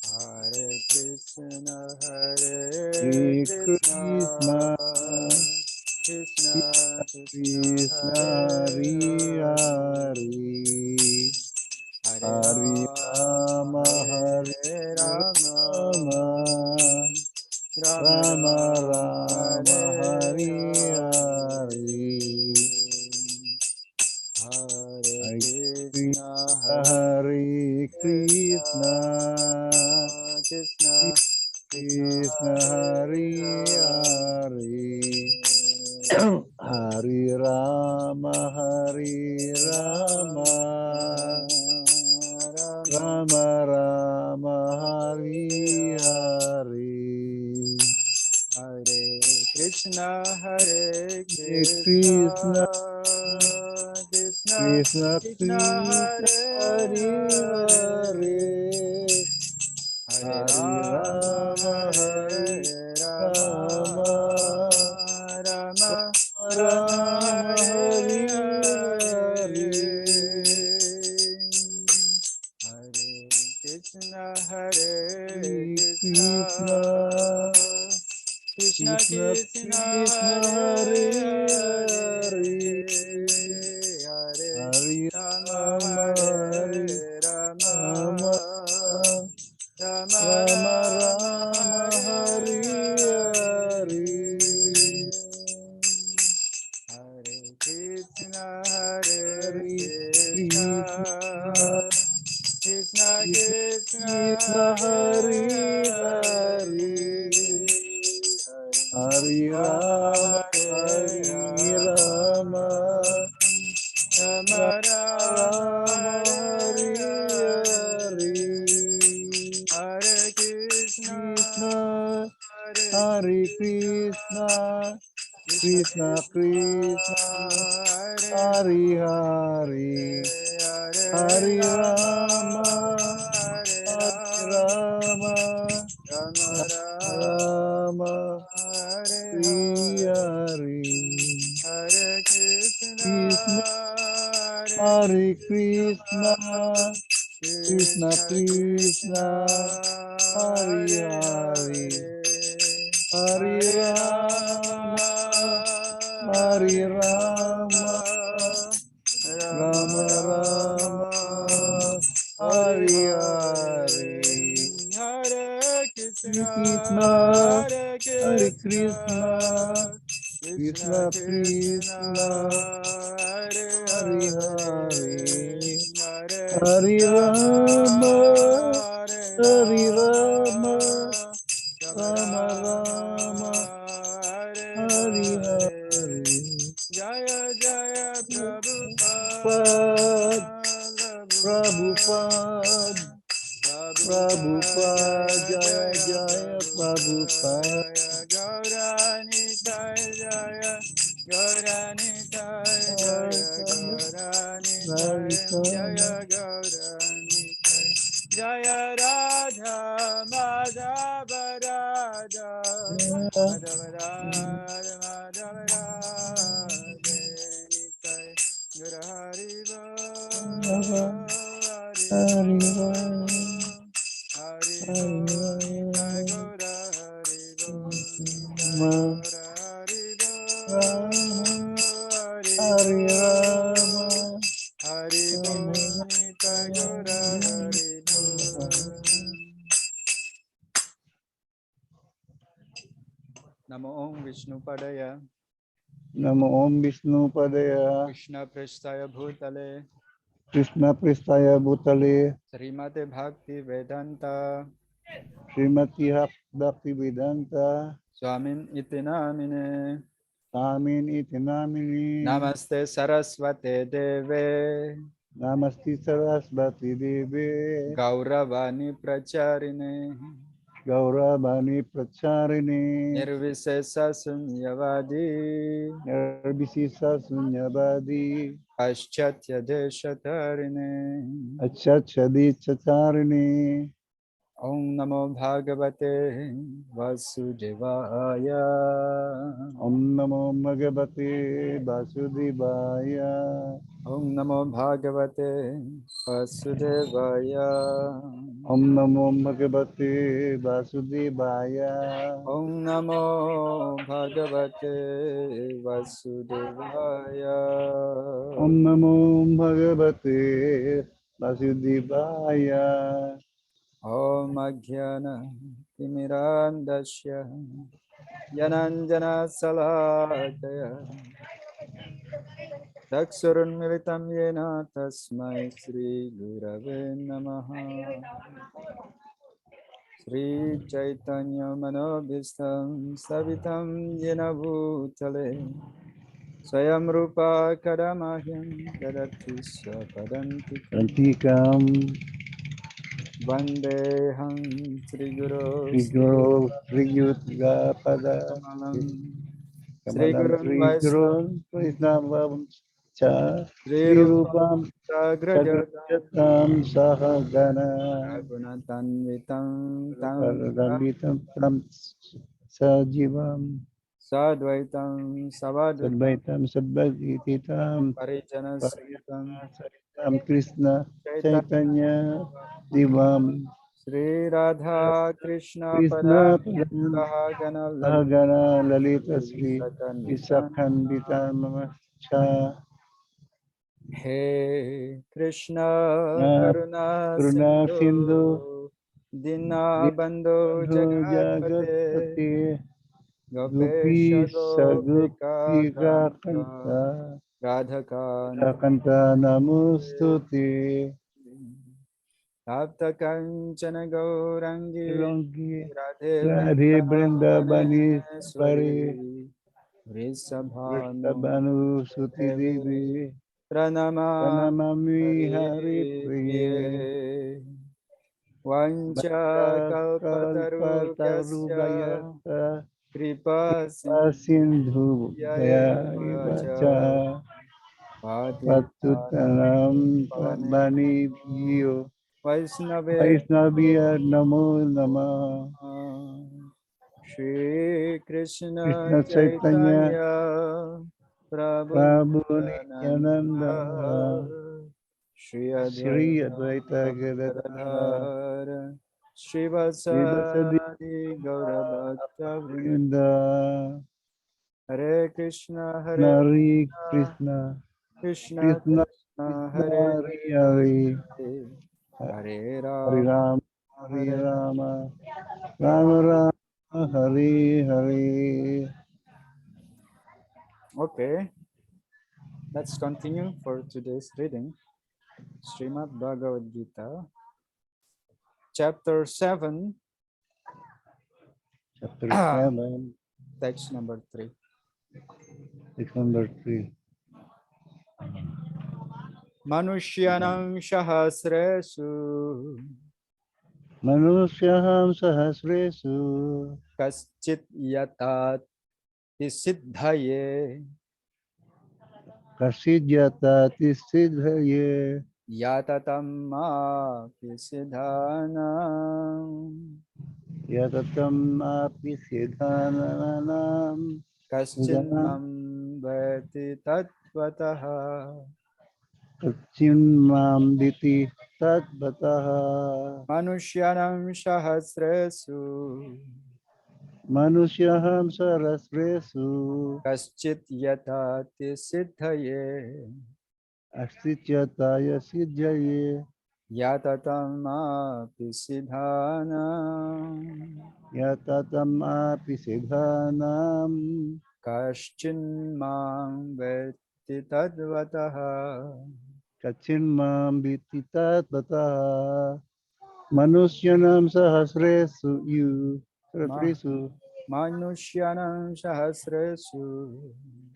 Speaker 2: Hare Krishna Hare
Speaker 1: Hare
Speaker 2: Krishna
Speaker 1: Krishna
Speaker 2: Krishna Krishna
Speaker 1: Krishna
Speaker 2: Hare
Speaker 1: Hare
Speaker 2: Hare
Speaker 1: Hare Rama Hare
Speaker 2: Hare Rama
Speaker 1: Rama
Speaker 2: Rama
Speaker 1: Rama
Speaker 2: Rama
Speaker 1: Rama
Speaker 2: Hare
Speaker 1: Hare
Speaker 2: Hare
Speaker 1: Hare
Speaker 2: Hare
Speaker 1: Hare
Speaker 2: Krishna
Speaker 1: Krishna
Speaker 2: Hare
Speaker 1: Hare
Speaker 2: Krishna
Speaker 1: Krishna
Speaker 2: Krishna Krishna
Speaker 1: Krishna
Speaker 2: Hare
Speaker 1: Hare
Speaker 2: Hare
Speaker 1: Hare Hare Rama Hare Rama Rama Rama Hare Hare
Speaker 2: Hare Krishna Hare
Speaker 1: Hare
Speaker 2: Krishna
Speaker 1: Krishna
Speaker 2: Krishna
Speaker 1: Krishna
Speaker 2: Krishna
Speaker 1: Krishna
Speaker 2: Hare
Speaker 1: Hare
Speaker 2: Hare
Speaker 1: Hare
Speaker 2: Hare
Speaker 1: Hare
Speaker 2: Rama
Speaker 1: Rama Hare
Speaker 2: Hare Rama
Speaker 1: Rama
Speaker 2: Rama Rama
Speaker 1: Rama
Speaker 2: Hare
Speaker 1: Hare
Speaker 2: Hare
Speaker 1: Hare
Speaker 2: Hare Krishna Hare
Speaker 1: Hare
Speaker 2: Krishna
Speaker 1: Krishna
Speaker 2: Krishna
Speaker 1: Krishna
Speaker 2: Krishna
Speaker 1: Krishna
Speaker 2: Hare
Speaker 1: Hare
Speaker 2: Hare
Speaker 1: Hare
Speaker 2: Hare
Speaker 1: Hare
Speaker 2: Rama
Speaker 1: Rama
Speaker 2: Hare
Speaker 1: Hare
Speaker 2: Rama
Speaker 1: Rama
Speaker 2: Rama
Speaker 1: Rama
Speaker 2: Rama
Speaker 1: Rama
Speaker 2: Hare
Speaker 1: Hare
Speaker 2: Hare
Speaker 1: Hare
Speaker 2: Hare Krishna Hare
Speaker 1: Hare
Speaker 2: Krishna
Speaker 1: Krishna
Speaker 2: Krishna
Speaker 1: Krishna
Speaker 2: Krishna
Speaker 1: Krishna
Speaker 2: Hare
Speaker 1: Hare
Speaker 2: Hare
Speaker 1: Hare
Speaker 2: Hare
Speaker 1: Hare
Speaker 2: Rama
Speaker 1: Rama
Speaker 2: Hare
Speaker 1: Hare
Speaker 2: Rama
Speaker 1: Rama
Speaker 2: Rama
Speaker 1: Rama
Speaker 2: Rama
Speaker 1: Rama
Speaker 2: Hare
Speaker 1: Hare Hare
Speaker 2: Hare Hare Krishna
Speaker 1: Krishna
Speaker 2: Hare
Speaker 1: Hare
Speaker 2: Krishna
Speaker 1: Krishna
Speaker 2: Krishna
Speaker 1: Krishna
Speaker 2: Krishna
Speaker 1: Krishna
Speaker 2: Hare
Speaker 1: Hare Hare
Speaker 2: Hare
Speaker 1: Hare
Speaker 2: Rama
Speaker 1: Rama
Speaker 2: Hare
Speaker 1: Hare
Speaker 2: Rama
Speaker 1: Rama
Speaker 2: Rama
Speaker 1: Rama
Speaker 2: Hare
Speaker 1: Hare
Speaker 2: Hare Krishna
Speaker 1: Krishna
Speaker 2: Hare
Speaker 1: Hare
Speaker 2: Krishna
Speaker 1: Krishna Krishna
Speaker 2: Krishna
Speaker 1: Krishna
Speaker 2: Krishna
Speaker 1: Hare
Speaker 2: Hare
Speaker 1: Hare
Speaker 2: Hare
Speaker 1: Hare
Speaker 2: Hare
Speaker 1: Rama
Speaker 2: Rama
Speaker 1: Hare
Speaker 2: Hare
Speaker 1: Rama
Speaker 2: Rama Rama
Speaker 1: Rama
Speaker 2: Rama
Speaker 1: Rama
Speaker 2: Hare
Speaker 1: Hare
Speaker 2: Hare
Speaker 1: Hare
Speaker 2: Hare Krishna
Speaker 1: Hare Krishna
Speaker 2: Hare
Speaker 1: Hare
Speaker 2: Krishna
Speaker 1: Krishna
Speaker 2: Krishna
Speaker 1: Krishna
Speaker 2: Krishna
Speaker 1: Krishna
Speaker 2: Hare
Speaker 1: Hare
Speaker 2: Hare
Speaker 1: Hare
Speaker 2: Hare
Speaker 1: Hare
Speaker 2: Rama
Speaker 1: Rama
Speaker 2: Hare
Speaker 1: Hare
Speaker 2: Rama
Speaker 1: Rama
Speaker 2: Rama
Speaker 1: Rama
Speaker 2: Rama
Speaker 1: Rama
Speaker 2: Hare
Speaker 1: Hare
Speaker 2: Hare
Speaker 1: Hare
Speaker 2: Jaya Jaya
Speaker 1: Prabhupada
Speaker 2: Prabhupada
Speaker 1: Prabhupada
Speaker 2: Prabhupada
Speaker 1: Prabhupada Jaya
Speaker 2: Jaya
Speaker 1: Jaya Prabhupada
Speaker 2: Prabhupada Gaurani Jaya Gaurani Jaya Gaurani Jaya Gaurani Jaya Radha Madhava Radha Madhava Radha Madhava Radha Guru Hari
Speaker 1: Hare
Speaker 2: Hari Nitai
Speaker 1: Hare
Speaker 2: Gora Hari Nitai
Speaker 1: Rama
Speaker 2: Gora Hari
Speaker 1: Rama
Speaker 2: Hari
Speaker 1: Hare Rama
Speaker 2: Hari
Speaker 1: Rama
Speaker 2: Nitai Gora Hari Namo Om Vishnu Padaya
Speaker 1: Namo Om Vishnu Padaya
Speaker 2: Krishna Prasthaya Bhutale
Speaker 1: Krishna Pristaya Bhutale
Speaker 2: Srimate Bhakti Vedanta
Speaker 1: Srimati Bhaktivedanta
Speaker 2: Swamin iti namine.
Speaker 1: Swamin iti namini
Speaker 2: Namaste Saraswate Deve.
Speaker 1: Namaste Sarasvati Devi
Speaker 2: Gauravani Pracharine.
Speaker 1: Gauravani Pracharini
Speaker 2: Nirvisesa Sunyavadi.
Speaker 1: Nirbhisisa Sunyavadi
Speaker 2: Paschatya Deshatarine.
Speaker 1: Achachadi Chacharini
Speaker 2: Om Namo Bhagavate Vasudevaya.
Speaker 1: Om Namo Bhagavate Vasudevaya
Speaker 2: Om Namo Bhagavate Vasudevaya.
Speaker 1: Om Namo Bhagavate Vasudevaya
Speaker 2: Om Namo Bhagavate Vasudevaya.
Speaker 1: Om Namo Bhagavate Vasudevaya
Speaker 2: Om Ajnana Timirandasya Yananjana Salakaya Chakshurunmilitam Yena Tasmai Sri Gurave Namaha. Sri Chaitanya Manobhistam Savitam Yena Bhutale Swayam Rupa Kadamahyam Dadati Swapadantikam.
Speaker 1: Rantikam
Speaker 2: Vandeham Sri Guru
Speaker 1: Sri
Speaker 2: Sri
Speaker 1: Guru Sri Yugapada
Speaker 2: Kamalam Sri
Speaker 1: Kamalam
Speaker 2: Guru
Speaker 1: Sri
Speaker 2: Vaishnava
Speaker 1: Guru Vaisnavam Cha
Speaker 2: Sri
Speaker 1: Sri
Speaker 2: Rupa
Speaker 1: Rupam
Speaker 2: Sagrajata
Speaker 1: Sagrajatam Sahagana
Speaker 2: Raghunathanvitam Tam
Speaker 1: Paragambitam Tam Sajivam
Speaker 2: Sadvaitam Savadvitam
Speaker 1: Sadvaitam Sadvadititam
Speaker 2: Parijana Sahitam
Speaker 1: Saritam Krishna
Speaker 2: Chaitanya
Speaker 1: Chaitanya Divam
Speaker 2: Sri Radha Krishna
Speaker 1: Krishna
Speaker 2: Padam
Speaker 1: Padam
Speaker 2: Sahagana
Speaker 1: Sahagana Lalita
Speaker 2: Lalita
Speaker 1: Sri
Speaker 2: Sakanvitam.
Speaker 1: Isakhandita Mamacha
Speaker 2: He Krishna
Speaker 1: Na
Speaker 2: Karuna
Speaker 1: Karuna Sindhu
Speaker 2: Sindhu Dinabandhu
Speaker 1: Dindabandhu
Speaker 2: Jagatpate
Speaker 1: Jagatpati
Speaker 2: Gopesha
Speaker 1: Gopi
Speaker 2: Gopika
Speaker 1: Sagopika
Speaker 2: Kanta
Speaker 1: Kanta
Speaker 2: Radhaka
Speaker 1: Kanta
Speaker 2: Namaste
Speaker 1: Namustuti
Speaker 2: Tapta Kanchana Gaurangi
Speaker 1: Rangi
Speaker 2: Radhe
Speaker 1: Radhe Vrindavani Pari
Speaker 2: Vrindavaneshwari Vrisabhanu
Speaker 1: Vrishabhanu Suti
Speaker 2: Devi
Speaker 1: Devi
Speaker 2: Pranama
Speaker 1: Pranamami Hari Priye
Speaker 2: Priye Vancha
Speaker 1: Bhatta
Speaker 2: Kalpatarubhyasya
Speaker 1: Kalpatarubhayasa
Speaker 2: Kripa
Speaker 1: Sindhu
Speaker 2: Sindhya
Speaker 1: Daya
Speaker 2: Vacha
Speaker 1: Vacha
Speaker 2: Patitanam
Speaker 1: Patutanam
Speaker 2: Pavanebhyo
Speaker 1: Padmani Bhiyo
Speaker 2: Vaisnave
Speaker 1: Vaisnavya Namo Nama
Speaker 2: Shri Krishna
Speaker 1: Krishna Chaitanya
Speaker 2: Chaitanya Prabhu
Speaker 1: Prabhu Nityananda
Speaker 2: Nityananda Shri
Speaker 1: Sri
Speaker 2: Advaita
Speaker 1: Advaita Gadadhara
Speaker 2: Gadadhara Shri
Speaker 1: Srivasadi
Speaker 2: Vasadi Gaurabhakta Vrinda
Speaker 1: Vrinda
Speaker 2: Hare Krishna Hare
Speaker 1: Nari
Speaker 2: Krishna
Speaker 1: Krishna
Speaker 2: Krishna
Speaker 1: Krishna
Speaker 2: Krishna
Speaker 1: Krishna
Speaker 2: Hare
Speaker 1: Hari Hari
Speaker 2: Hare Hare
Speaker 1: Hari
Speaker 2: Ram
Speaker 1: Ram Hari
Speaker 2: Hare
Speaker 1: Rama Rama Rama Hari Hari.
Speaker 2: Okay, let's continue for today's reading. Srimad Bhagavad Gita, Chapter 7,
Speaker 1: Chapter 7,
Speaker 2: text number 3.
Speaker 1: text number 3.
Speaker 2: Manushyanam Shahasresu
Speaker 1: Manusyaham Sahasresu
Speaker 2: Kaschit Yatat Siddhaye
Speaker 1: Kasidyata Tisidhaye
Speaker 2: Yatatamma Siddhanam
Speaker 1: Yatatam Api Siddhananam Sudanam
Speaker 2: Kaschinmam Veti Tatvataha
Speaker 1: Kachimam Diti Tatbataha
Speaker 2: Manushyanam Shahasresu
Speaker 1: Manusyaham Sarasresu
Speaker 2: Kaschit Yatati Siddhaye
Speaker 1: Astityataya Siddhaye
Speaker 2: Yatatamma Siddhanam
Speaker 1: Yatatam Api Siddhanam
Speaker 2: Kaschinmam Veti Tadvataha.
Speaker 1: Kachinmam Diti Tatbataha. Manusyanam sahasresu yu. Sahasresu.
Speaker 2: Manushyanam sahasresu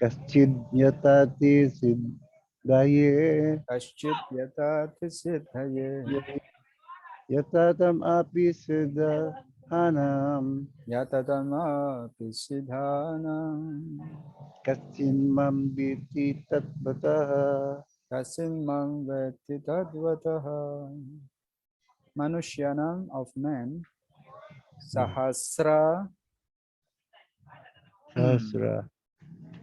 Speaker 1: Kaschid yatati siddhaye.
Speaker 2: kaschit yatati siddhaye
Speaker 1: Yatatam api siddhanam.
Speaker 2: yatadama pisidhanam
Speaker 1: Kaschin mam biti tatpataha.
Speaker 2: kasimam veti tadvataha. Manushyanam of men sahasra
Speaker 1: Sahasra.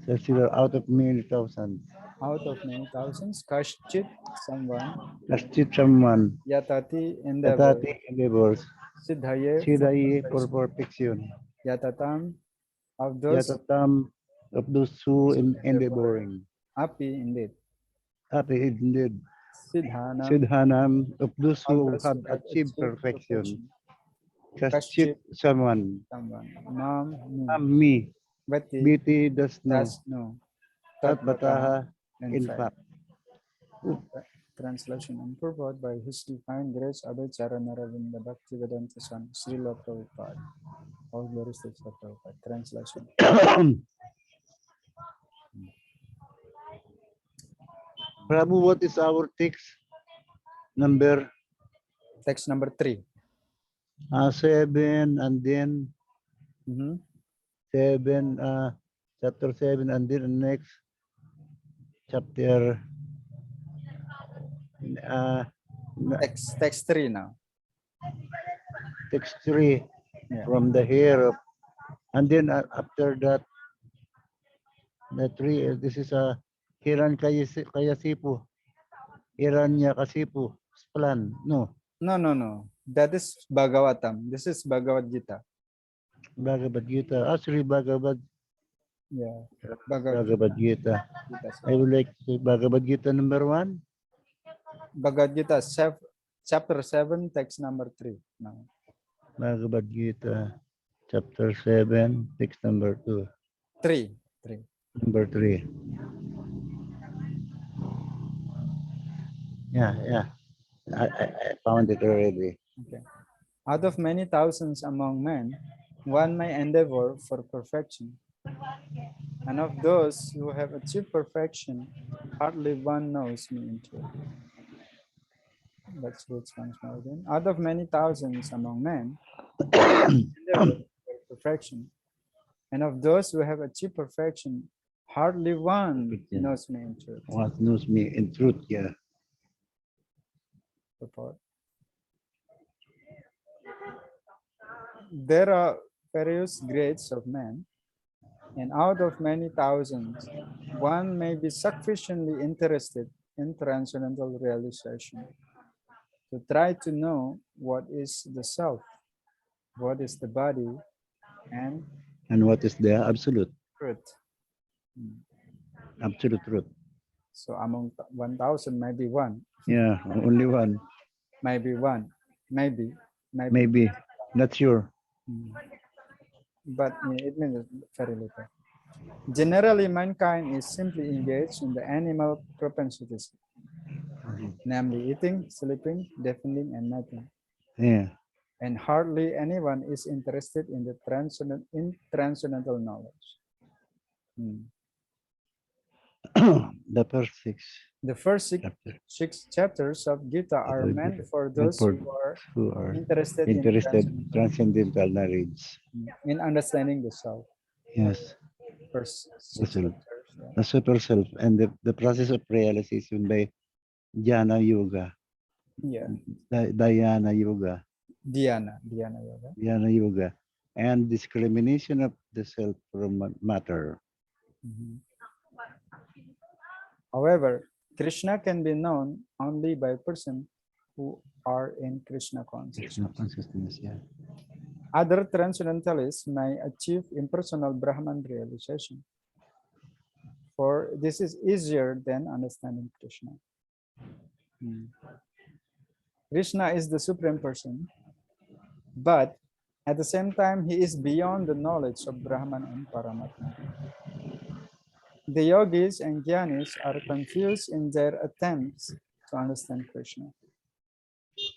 Speaker 1: Sahasra out of many thousands.
Speaker 2: out of many thousands kaschit someone
Speaker 1: Kaschid someone.
Speaker 2: yatati endeavor
Speaker 1: Yatati endeavors.
Speaker 2: siddhaye for
Speaker 1: Siddhaye for
Speaker 2: perfection
Speaker 1: perfection.
Speaker 2: yatatam of those
Speaker 1: Yatatam of those who in
Speaker 2: endeavor
Speaker 1: endeavoring.
Speaker 2: api indeed
Speaker 1: Happy indeed.
Speaker 2: siddhanam
Speaker 1: Siddhanam of those
Speaker 2: all
Speaker 1: who
Speaker 2: those
Speaker 1: have
Speaker 2: who have
Speaker 1: achieved
Speaker 2: achieved
Speaker 1: perfection.
Speaker 2: perfection
Speaker 1: Kaschit
Speaker 2: kaschit
Speaker 1: someone.
Speaker 2: someone mam me
Speaker 1: Me.
Speaker 2: vati
Speaker 1: Biti does know.
Speaker 2: does know
Speaker 1: Tat
Speaker 2: tatvatah
Speaker 1: bataha.
Speaker 2: in
Speaker 1: In
Speaker 2: fact.
Speaker 1: fact.
Speaker 2: Translation and purport by His Divine Grace Abhay Charanaravinda Bhaktivedanta Swami Srila Prabhupada. All glories to Srila Prabhupada. Translation.
Speaker 1: Prabhu, what is our text number?
Speaker 2: Text number 3.
Speaker 1: 7 and then
Speaker 2: Mhm.
Speaker 1: 7, chapter 7 and then next chapter uh,
Speaker 2: Text 3 now.
Speaker 1: text 3
Speaker 2: Yeah.
Speaker 1: from the hair of, and then after that the 3 this is a Hiran Kayasipu Hiranya Kasipu plan no
Speaker 2: No. That is Bhagavatam. This is Bhagavad Gita.
Speaker 1: Bhagavad Gita Sri Bhagavad
Speaker 2: Yeah.
Speaker 1: Bhagavad Gita.
Speaker 2: Gita.
Speaker 1: I would like to say Bhagavad Gita number 1.
Speaker 2: Bhagavad Gita chapter 7, text number 3. Now.
Speaker 1: Bhagavad Gita chapter 7 text number 2.
Speaker 2: 3.
Speaker 1: Number 3. Yeah. I found it already.
Speaker 2: Okay. Out of many thousands among men, one may endeavor for perfection. And of those who have achieved perfection, hardly one knows me in truth. Let's read once more again. Out of many thousands among men, endeavor for perfection. And of those who have achieved perfection, hardly one knows me in truth.
Speaker 1: What knows me in truth, yeah.
Speaker 2: Purport. There are various grades of men, and out of many thousands, one may be sufficiently interested in transcendental realization to try to know what is the self, what is the body, and
Speaker 1: what is the absolute?
Speaker 2: truth.
Speaker 1: Absolute truth.
Speaker 2: So among 1,000, maybe one.
Speaker 1: Yeah, only one.
Speaker 2: Maybe one. Maybe.
Speaker 1: Not sure.
Speaker 2: But it means very little. Generally, mankind is simply engaged in the animal propensities, namely eating, sleeping, defending, and mating.
Speaker 1: Yeah.
Speaker 2: And hardly anyone is interested in the transcendental knowledge.
Speaker 1: The first 6.
Speaker 2: The first six chapters of Gita are meant for those who are interested in
Speaker 1: transcendental knowledge.
Speaker 2: in understanding the self.
Speaker 1: Yes.
Speaker 2: First 6 chapters.
Speaker 1: The super self and the process of realization by Jnana Yoga.
Speaker 2: Yeah.
Speaker 1: Dhyana Yoga.
Speaker 2: Dhyana Yoga.
Speaker 1: Dhyana Yoga. And discrimination of the self from matter.
Speaker 2: However, Krishna can be known only by persons who are in Krishna consciousness.
Speaker 1: Yeah.
Speaker 2: Other transcendentalists may achieve impersonal Brahman realization, for this is easier than understanding Krishna. Krishna is the Supreme Person, but at the same time, he is beyond the knowledge of Brahman and Paramatma. The yogis and jnanis are confused in their attempts to understand Krishna.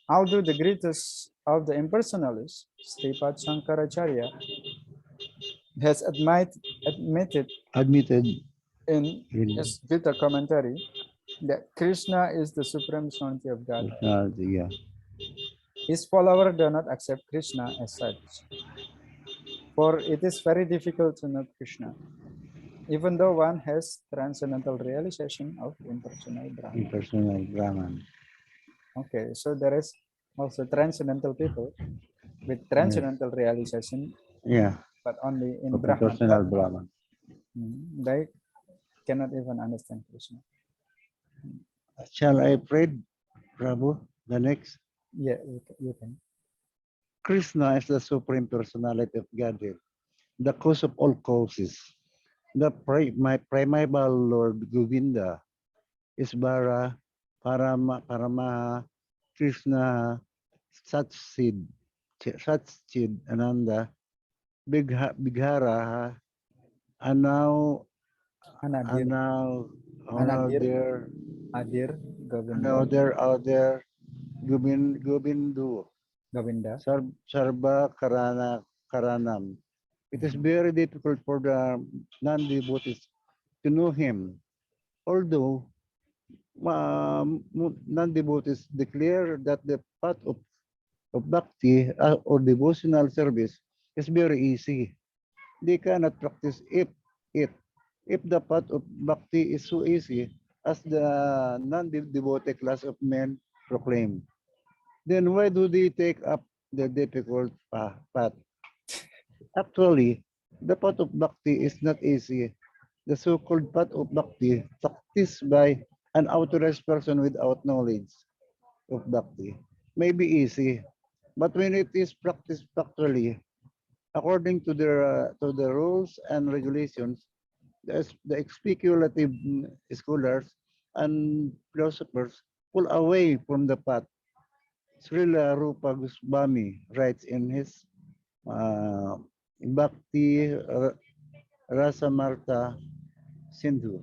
Speaker 2: Although the greatest of the impersonalists, Sripad Shankaracharya, has admitted
Speaker 1: Admitted
Speaker 2: in
Speaker 1: in
Speaker 2: his Gita commentary that Krishna is the supreme personality of God.
Speaker 1: personality, yeah.
Speaker 2: His followers do not accept Krishna as such, for it is very difficult to know Krishna, even though one has transcendental realization of impersonal Brahman.
Speaker 1: Impersonal Brahman.
Speaker 2: Okay, so there is also transcendental people with
Speaker 1: Yes.
Speaker 2: transcendental realization,
Speaker 1: Yeah.
Speaker 2: but only in
Speaker 1: Of
Speaker 2: Brahman.
Speaker 1: impersonal Brahman.
Speaker 2: They cannot even understand Krishna.
Speaker 1: Shall I pray, Prabhu? The next.
Speaker 2: Yeah, you can.
Speaker 1: Krishna is the supreme personality of Godhead, the cause of all causes. My primeval Lord Govinda is Paramaha, Krishna, Satchid, Ananda, Bighara, and now,
Speaker 2: Anadir,
Speaker 1: Anadir,
Speaker 2: Adir,
Speaker 1: and
Speaker 2: Govinda,
Speaker 1: now there out there, Gobindu,
Speaker 2: Govinda.
Speaker 1: Sarva Karanam. It is very difficult for the non-devotees to know him. Although non-devotees declare that the path of bhakti or devotional service is very easy. They cannot practice it. If the path of bhakti is so easy as the non-devotee class of men proclaim, then why do they take up the difficult path? Actually, the path of bhakti is not easy. The so-called path of bhakti, practiced by an authorized person without knowledge of bhakti, may be easy. But when it is practiced factually, according to the rules and regulations, the speculative scholars and philosophers pull away from the path. Srila Rupa Goswami writes in his uh, Bhakti Rasamarta Sindhu.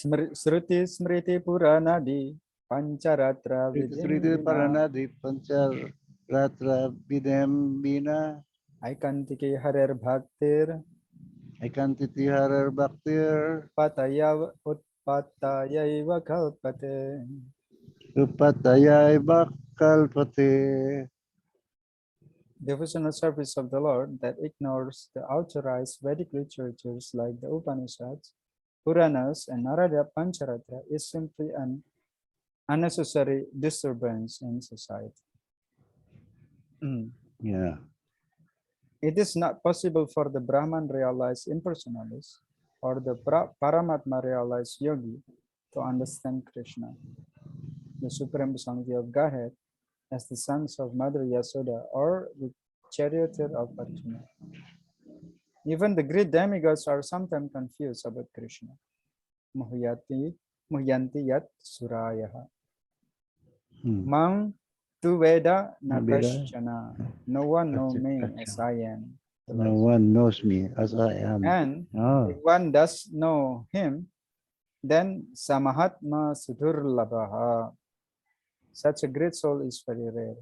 Speaker 2: Shruti Smriti Puranadi Pancharatra
Speaker 1: Sriti
Speaker 2: Vidindina
Speaker 1: Paranadi Panchar Ratra Vidembina
Speaker 2: Aikantiki Harer Bhaktir
Speaker 1: Ekantiti Harar Bhaktir
Speaker 2: Utpatayaiva Kalpate.
Speaker 1: Rupatayai Bhakalpate.
Speaker 2: Devotional service of the Lord that ignores the authorized Vedic literatures like the Upanishads, Puranas, and Narada Pancharatra is simply an unnecessary disturbance in society.
Speaker 1: Yeah.
Speaker 2: It is not possible for the Brahman realized impersonalist or the Paramatma realized yogi to understand Krishna, the Supreme Personality of Godhead, as the sons of Mother Yasoda or the charioteer of Arjuna. Even the great demigods are sometimes confused about Krishna. Muhyanti yat surayaha. Mang tu veda nakaschana. No one knows me as I am.
Speaker 1: No one knows me as I am.
Speaker 2: And if one does know him, then samahatma sudurlabaha. Such a great soul is very rare.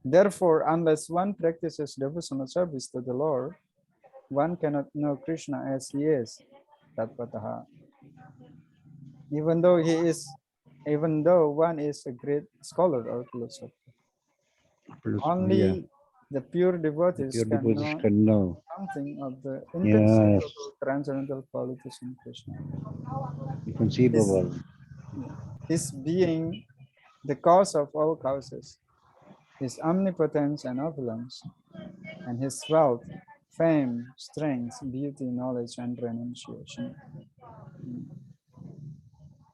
Speaker 2: Therefore, unless one practices devotional service to the Lord, one cannot know Krishna as he is, tatpataha. Even though one is a great scholar or philosopher. Only the pure devotees can know something of the inconceivable transcendental qualities in Krishna.
Speaker 1: Inconceivable.
Speaker 2: His being the cause of all causes, his omnipotence and opulence, and his wealth, fame, strength, beauty, knowledge, and renunciation.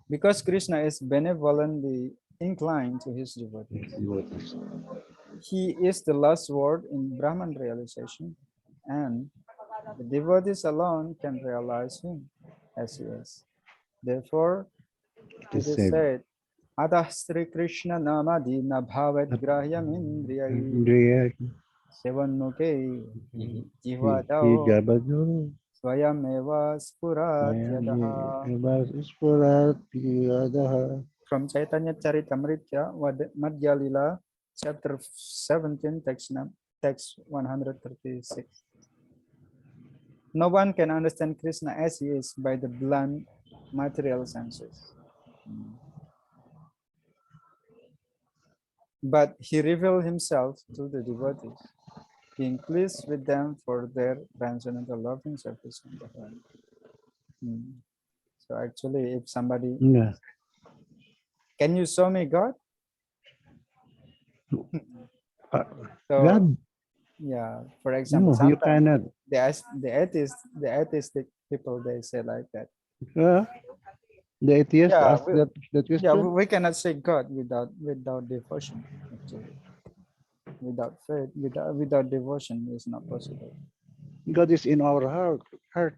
Speaker 2: Because Krishna is benevolently inclined to his devotees. He is the last word in Brahman realization, and the devotees alone can realize him as he is. Therefore, it is said, Atah Sri Krishna Namadi Nabhavat Grahyam Indriyai Sevanmuke Jivadao Swayameva Spurat Yadaha. From Chaitanya Charitamrita, Madhya Lila, chapter 17, text 136. No one can understand Krishna as he is by the blunt material senses. But he revealed himself to the devotees, being pleased with them for their transcendental loving service in the heart. So actually, if somebody, can you show me God? So,
Speaker 1: God?
Speaker 2: yeah, for example,
Speaker 1: No, you
Speaker 2: sometimes
Speaker 1: cannot.
Speaker 2: the atheistic people, they say like that.
Speaker 1: The atheist
Speaker 2: Yeah,
Speaker 1: asked that
Speaker 2: yeah,
Speaker 1: question?
Speaker 2: we cannot say God without devotion. Actually, without faith, without devotion, is not possible.
Speaker 1: God is in our heart.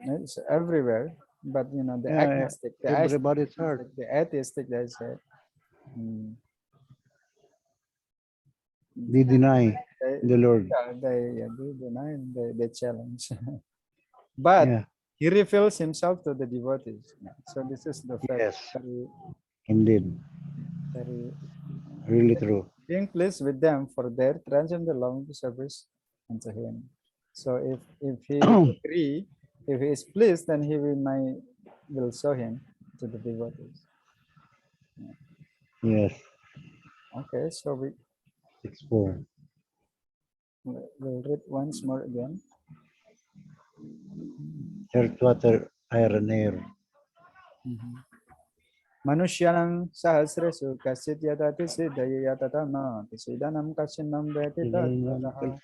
Speaker 2: It's everywhere, but you know, the
Speaker 1: Yeah,
Speaker 2: agnostic,
Speaker 1: everybody's heart.
Speaker 2: the atheistic, they say,
Speaker 1: They deny the Lord.
Speaker 2: they deny, they challenge. But
Speaker 1: Yeah.
Speaker 2: he reveals himself to the devotees. So this is the fact.
Speaker 1: Yes. Indeed. Really true.
Speaker 2: Being pleased with them for their transcendental loving service unto him. So if he agree, if he is pleased, then he will show him to the devotees.
Speaker 1: Yes.
Speaker 2: Okay, so
Speaker 1: 6:4.
Speaker 2: we'll read once more again.
Speaker 1: Earth, water, iron, air.
Speaker 2: Manusyanang sahasresu kasit yatati siddhaya yatatama tisidanam kasinam veti tadvataha.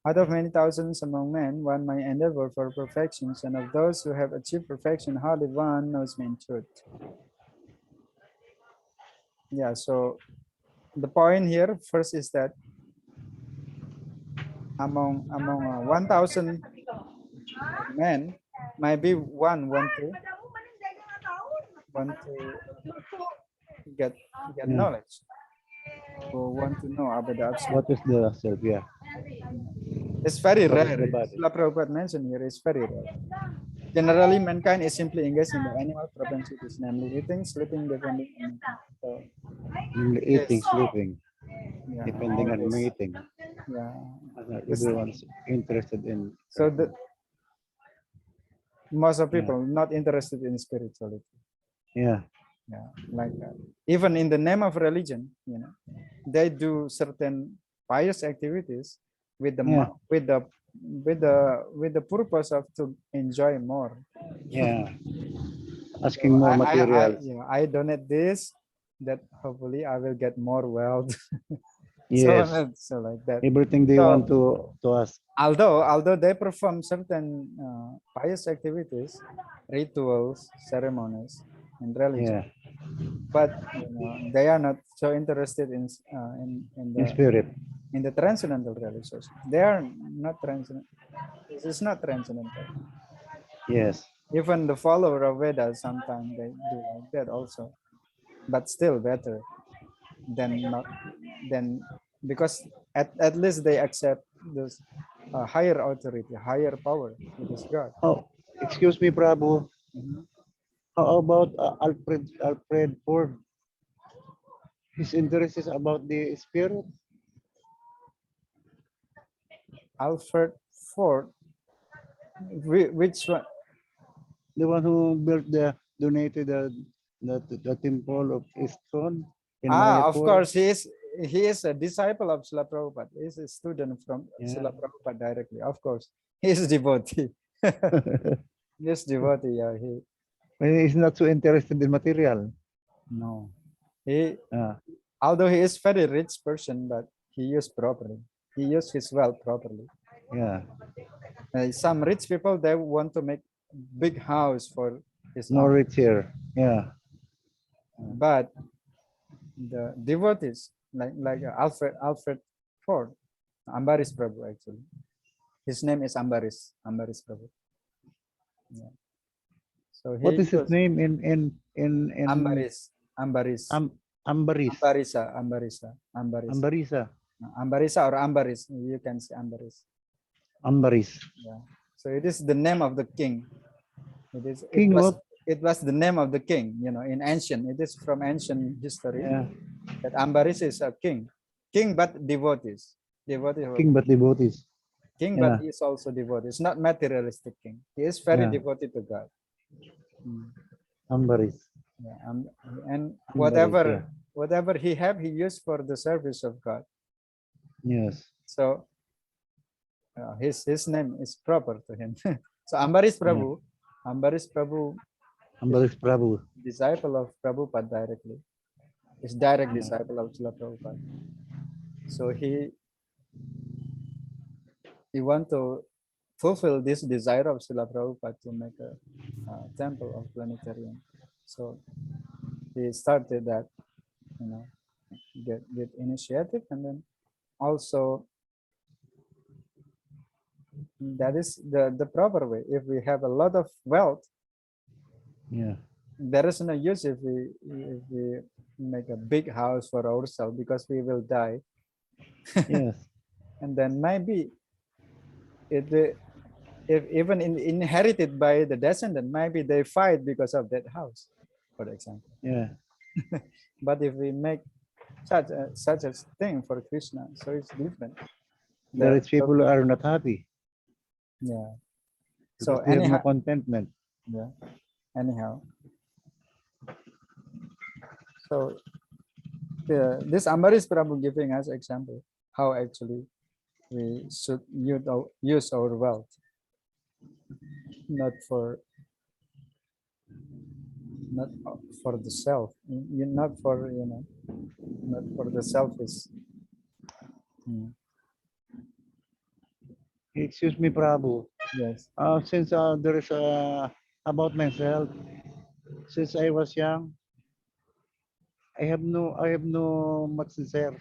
Speaker 2: Out of many thousands among men, one may endeavor for perfections, and of those who have achieved perfection, hardly one knows me in truth. Yeah, so the point here first is that among 1,000 men, might be one want to get knowledge, or want to know about the absolute.
Speaker 1: What is the self? Yeah.
Speaker 2: It's very
Speaker 1: What is
Speaker 2: rare.
Speaker 1: the body?
Speaker 2: Srila Prabhupada mentioned here, it's very rare. Generally, mankind is simply engaged in the animal propensities, namely eating, sleeping, defending, and mating. So,
Speaker 1: Eating, sleeping,
Speaker 2: yeah,
Speaker 1: depending
Speaker 2: all
Speaker 1: on
Speaker 2: this.
Speaker 1: mating.
Speaker 2: Yeah.
Speaker 1: Everyone's interested in.
Speaker 2: So most of people not interested in spirituality.
Speaker 1: Yeah.
Speaker 2: Yeah, like that. Even in the name of religion, you know, they do certain pious activities with the with the purpose of to enjoy more.
Speaker 1: Yeah.
Speaker 2: So
Speaker 1: Asking more material.
Speaker 2: I donate this, that hopefully I will get more wealth.
Speaker 1: Yes.
Speaker 2: So like that.
Speaker 1: Everything they want to ask.
Speaker 2: Although they perform certain pious activities, rituals, ceremonies, and religion,
Speaker 1: Yeah.
Speaker 2: but you know, they are not so interested in
Speaker 1: In spirit.
Speaker 2: the transcendental realization. They are not transcendent. This is not transcendental.
Speaker 1: Yes.
Speaker 2: Even the follower of Vedas sometimes they do like that also, but still better than not than, because at least they accept this higher authority, higher power, which is God.
Speaker 1: Oh, excuse me, Prabhu. How about Alfred Ford? His interest is about the spirit.
Speaker 2: Alfred Ford, which one?
Speaker 1: The one who donated the temple of Eastern in
Speaker 2: Of
Speaker 1: Mayapur.
Speaker 2: course, he is a disciple of Srila Prabhupada. He is a student from Srila Prabhupada directly. Of course, he is devotee. Yes, devotee. Yeah,
Speaker 1: He's not so interested in material.
Speaker 2: no. Although he is very rich person, but he used properly. He used his wealth properly.
Speaker 1: Yeah.
Speaker 2: Some rich people, they want to make big house for his
Speaker 1: No
Speaker 2: own.
Speaker 1: rich here. Yeah.
Speaker 2: But the devotees, like Alfred Ford, Ambaris Prabhu actually. His name is Ambaris Prabhu. Yeah. So
Speaker 1: What is his name in
Speaker 2: Ambaris.
Speaker 1: Ambaris?
Speaker 2: Ambarisa or Ambaris. You can say Ambaris.
Speaker 1: Ambaris.
Speaker 2: Yeah. So it is the name of the king.
Speaker 1: King what?
Speaker 2: It was the name of the king, in ancient. It is from ancient history
Speaker 1: Yeah.
Speaker 2: that Ambaris is a king. King but devotees.
Speaker 1: King but devotees.
Speaker 2: King but
Speaker 1: Yeah.
Speaker 2: he is also devotees, not materialistic king. He is very
Speaker 1: Yeah.
Speaker 2: devoted to God. Mm.
Speaker 1: Ambaris.
Speaker 2: Yeah. And
Speaker 1: Ambaris. Yeah.
Speaker 2: whatever he have, he used for the service of God.
Speaker 1: Yes.
Speaker 2: So his name is proper to him. So Ambaris
Speaker 1: Yeah.
Speaker 2: Prabhu, Ambaris Prabhu is
Speaker 1: Ambaris Prabhu.
Speaker 2: disciple of Prabhupada directly. Is direct
Speaker 1: Yeah.
Speaker 2: disciple of Srila Prabhupada. So he want to fulfill this desire of Srila Prabhupada to make a temple of planetarium. So he started that, get initiative, and then also that is the proper way. If we have a lot of wealth,
Speaker 1: Yeah.
Speaker 2: there is no use if we make a big house for ourselves, because we will die.
Speaker 1: Yes.
Speaker 2: And then maybe if even inherited by the descendant, maybe they fight because of that house, for example.
Speaker 1: Yeah.
Speaker 2: But if we make such a thing for Krishna, so it's different.
Speaker 1: The rich people are not happy
Speaker 2: Yeah.
Speaker 1: because
Speaker 2: So
Speaker 1: they have no contentment.
Speaker 2: yeah. Anyhow, so this Ambaris Prabhu giving us example how actually we should use our wealth, not for the self, not for not for the selfish. Mm.
Speaker 1: Excuse me, Prabhu.
Speaker 2: Yes.
Speaker 1: Since there is about myself, since I was young, I have no much desire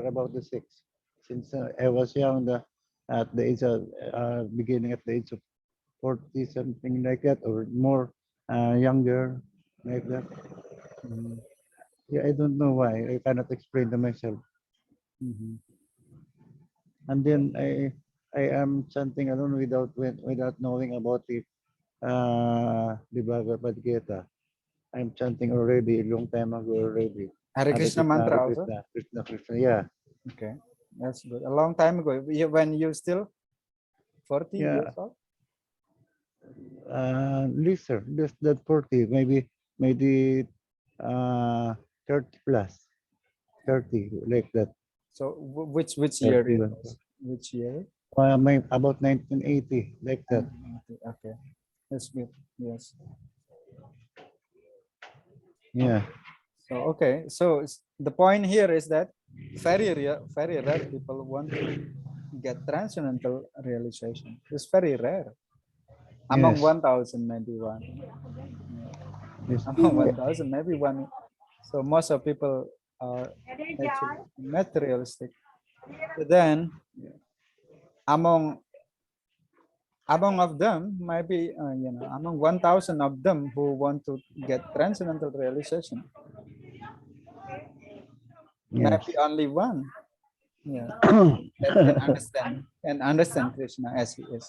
Speaker 1: about the sex. Since I was young, at the age of beginning at the age of 40 something like that, or more younger like that.
Speaker 2: Mm-hmm.
Speaker 1: Yeah, I don't know why. I cannot explain to myself.
Speaker 2: Mm-hmm.
Speaker 1: And then I am chanting alone without knowing about the Bhagavad Gita. I'm chanting already a long time ago already.
Speaker 2: Hare Krishna mantra
Speaker 1: Hare
Speaker 2: also.
Speaker 1: Krishna, Krishna, Krishna. Yeah,
Speaker 2: Okay, that's good. A long time ago, when you still 40
Speaker 1: yeah.
Speaker 2: years old.
Speaker 1: Lesser, less than 40, maybe 30 plus, 30 like that.
Speaker 2: So which year
Speaker 1: 30
Speaker 2: it
Speaker 1: one.
Speaker 2: was? Which year?
Speaker 1: About 1980 like that.
Speaker 2: Okay, that's good. Yes.
Speaker 1: Yeah.
Speaker 2: So okay, so the point here is that very rare people want to get transcendental realization. It's very rare. Among
Speaker 1: Yes.
Speaker 2: 1,000, maybe one. Yeah.
Speaker 1: Yes.
Speaker 2: Among 1,000, maybe one. So most of people are actually materialistic. So then among of them, maybe among 1,000 of them who want to get transcendental realization,
Speaker 1: Yes.
Speaker 2: maybe only one, yeah, that can understand Krishna as he is.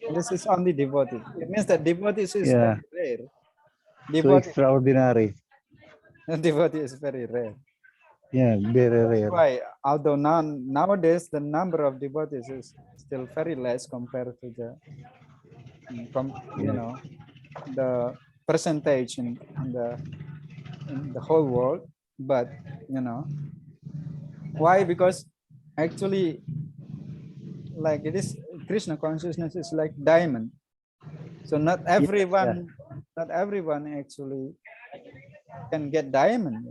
Speaker 2: And this is only devotee. It means that devotees is
Speaker 1: Yeah.
Speaker 2: very rare.
Speaker 1: So
Speaker 2: Devotee,
Speaker 1: extraordinary.
Speaker 2: devotee is very rare.
Speaker 1: Yeah, very rare.
Speaker 2: Why? Although nowadays the number of devotees is still very less compared to the,
Speaker 1: Yeah.
Speaker 2: the percentage in the whole world. But why? Because actually, like it is, Krishna consciousness is like diamond. So not
Speaker 1: Yes. Yeah.
Speaker 2: everyone actually can get diamond.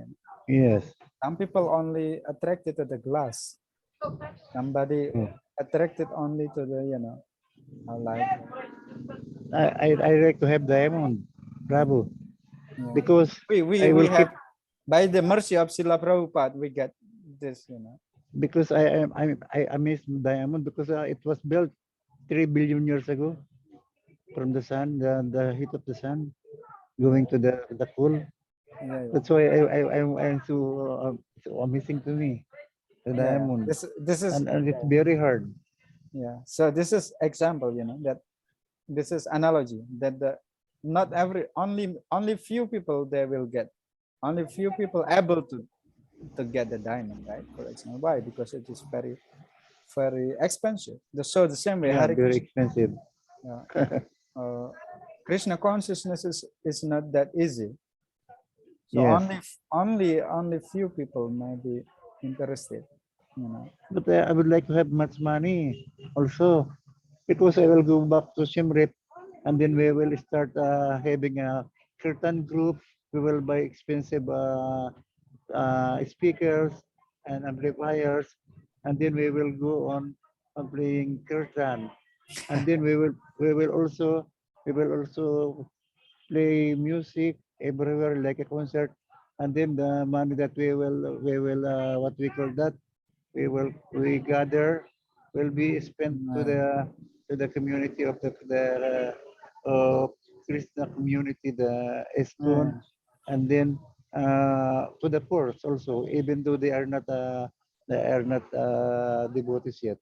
Speaker 1: Yes.
Speaker 2: Some people only attracted to the glass. Somebody
Speaker 1: Yeah.
Speaker 2: attracted only to the like
Speaker 1: I like to have diamond, Prabhu,
Speaker 2: yeah.
Speaker 1: because I
Speaker 2: We
Speaker 1: will keep
Speaker 2: have, by the mercy of Srila Prabhupada, we get this.
Speaker 1: because I miss diamond because it was built 3 billion years ago from the sun, the heat of the sun going to the cool.
Speaker 2: Yeah,
Speaker 1: That's why I'm so amazing to me the
Speaker 2: yeah.
Speaker 1: diamond,
Speaker 2: This is
Speaker 1: and it's very hard.
Speaker 2: Yeah. So this is example, that this is analogy that the not every only few people they will get, only few people able to get the diamond, right? For example, why? Because it is very very expensive. So the same way,
Speaker 1: Yeah,
Speaker 2: Hare
Speaker 1: very
Speaker 2: Krishna,
Speaker 1: expensive.
Speaker 2: uh, Krishna consciousness is not that easy. So
Speaker 1: Yes.
Speaker 2: only few people may be interested,
Speaker 1: But I would like to have much money also, because I will go back to Siem Reap, and then we will start having a kirtan group. We will buy expensive speakers and amplifiers, and then we will go on playing kirtan, and then we will also play music everywhere like a concert, and then the money that we will what we call that, we gather will be spent to the community of Krishna community, the
Speaker 2: yeah,
Speaker 1: ISKCON, and then to the poor also, even though they are not devotees yet.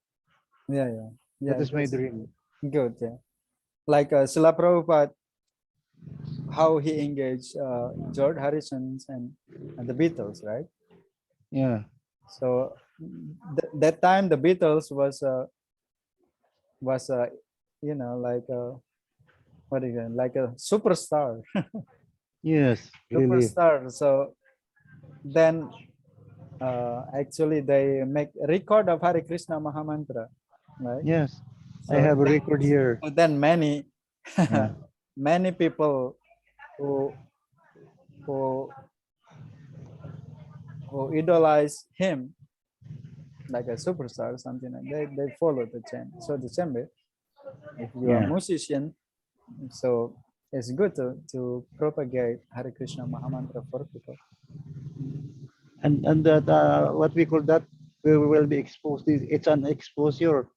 Speaker 2: yeah, yeah,
Speaker 1: That
Speaker 2: yeah.
Speaker 1: is my
Speaker 2: That's
Speaker 1: dream.
Speaker 2: good. Yeah, like Srila Prabhupada, how he engaged George Harrison and the Beatles, right?
Speaker 1: Yeah.
Speaker 2: So that time the Beatles was like a what again, like a superstar,
Speaker 1: Yes. Really.
Speaker 2: superstar. So then actually they make record of Hare Krishna Mahamantra, right?
Speaker 1: Yes. I
Speaker 2: So
Speaker 1: have a record here.
Speaker 2: then many
Speaker 1: Yeah.
Speaker 2: many people who who who idolize him like a superstar or something, like they follow the chain. So the same way, if you are a
Speaker 1: Yeah.
Speaker 2: musician, so it's good to propagate Hare Krishna Mahamantra for people.
Speaker 1: And that what we call that, we will be exposed. It's an exposure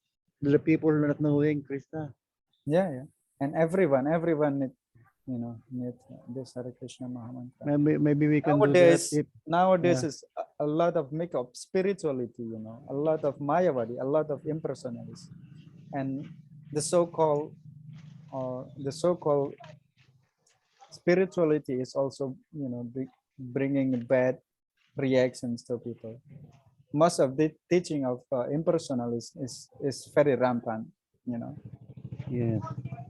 Speaker 1: to the people not knowing Krishna.
Speaker 2: Yeah, yeah. And everyone need this Hare Krishna Mahamantra.
Speaker 1: Maybe we can do that
Speaker 2: Nowadays,
Speaker 1: if
Speaker 2: nowadays
Speaker 1: yeah.
Speaker 2: is a lot of makeup spirituality, a lot of mayavadi, a lot of impersonalists, and the so-called the so-called spirituality is also bringing bad reactions to people. Most of the teaching of impersonalists is very rampant, you know
Speaker 1: Yes.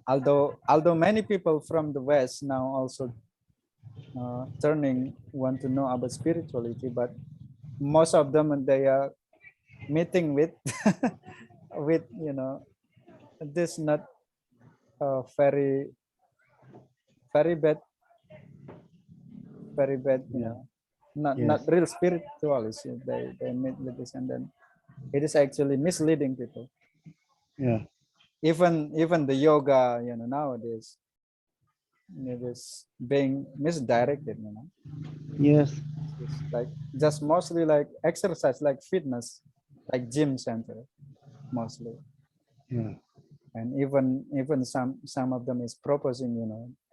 Speaker 2: although many people from the West now also turning want to know about spirituality, but most of them they are meeting with with this not very very bad, very bad,
Speaker 1: Yeah.
Speaker 2: not
Speaker 1: Yes.
Speaker 2: real spiritualists. They meet with this, and then it is actually misleading people.
Speaker 1: Yeah.
Speaker 2: Even the yoga, nowadays it is being misdirected.
Speaker 1: Yes.
Speaker 2: It's like just mostly like exercise, like fitness, like gym center mostly.
Speaker 1: Yeah.
Speaker 2: And even some of them is proposing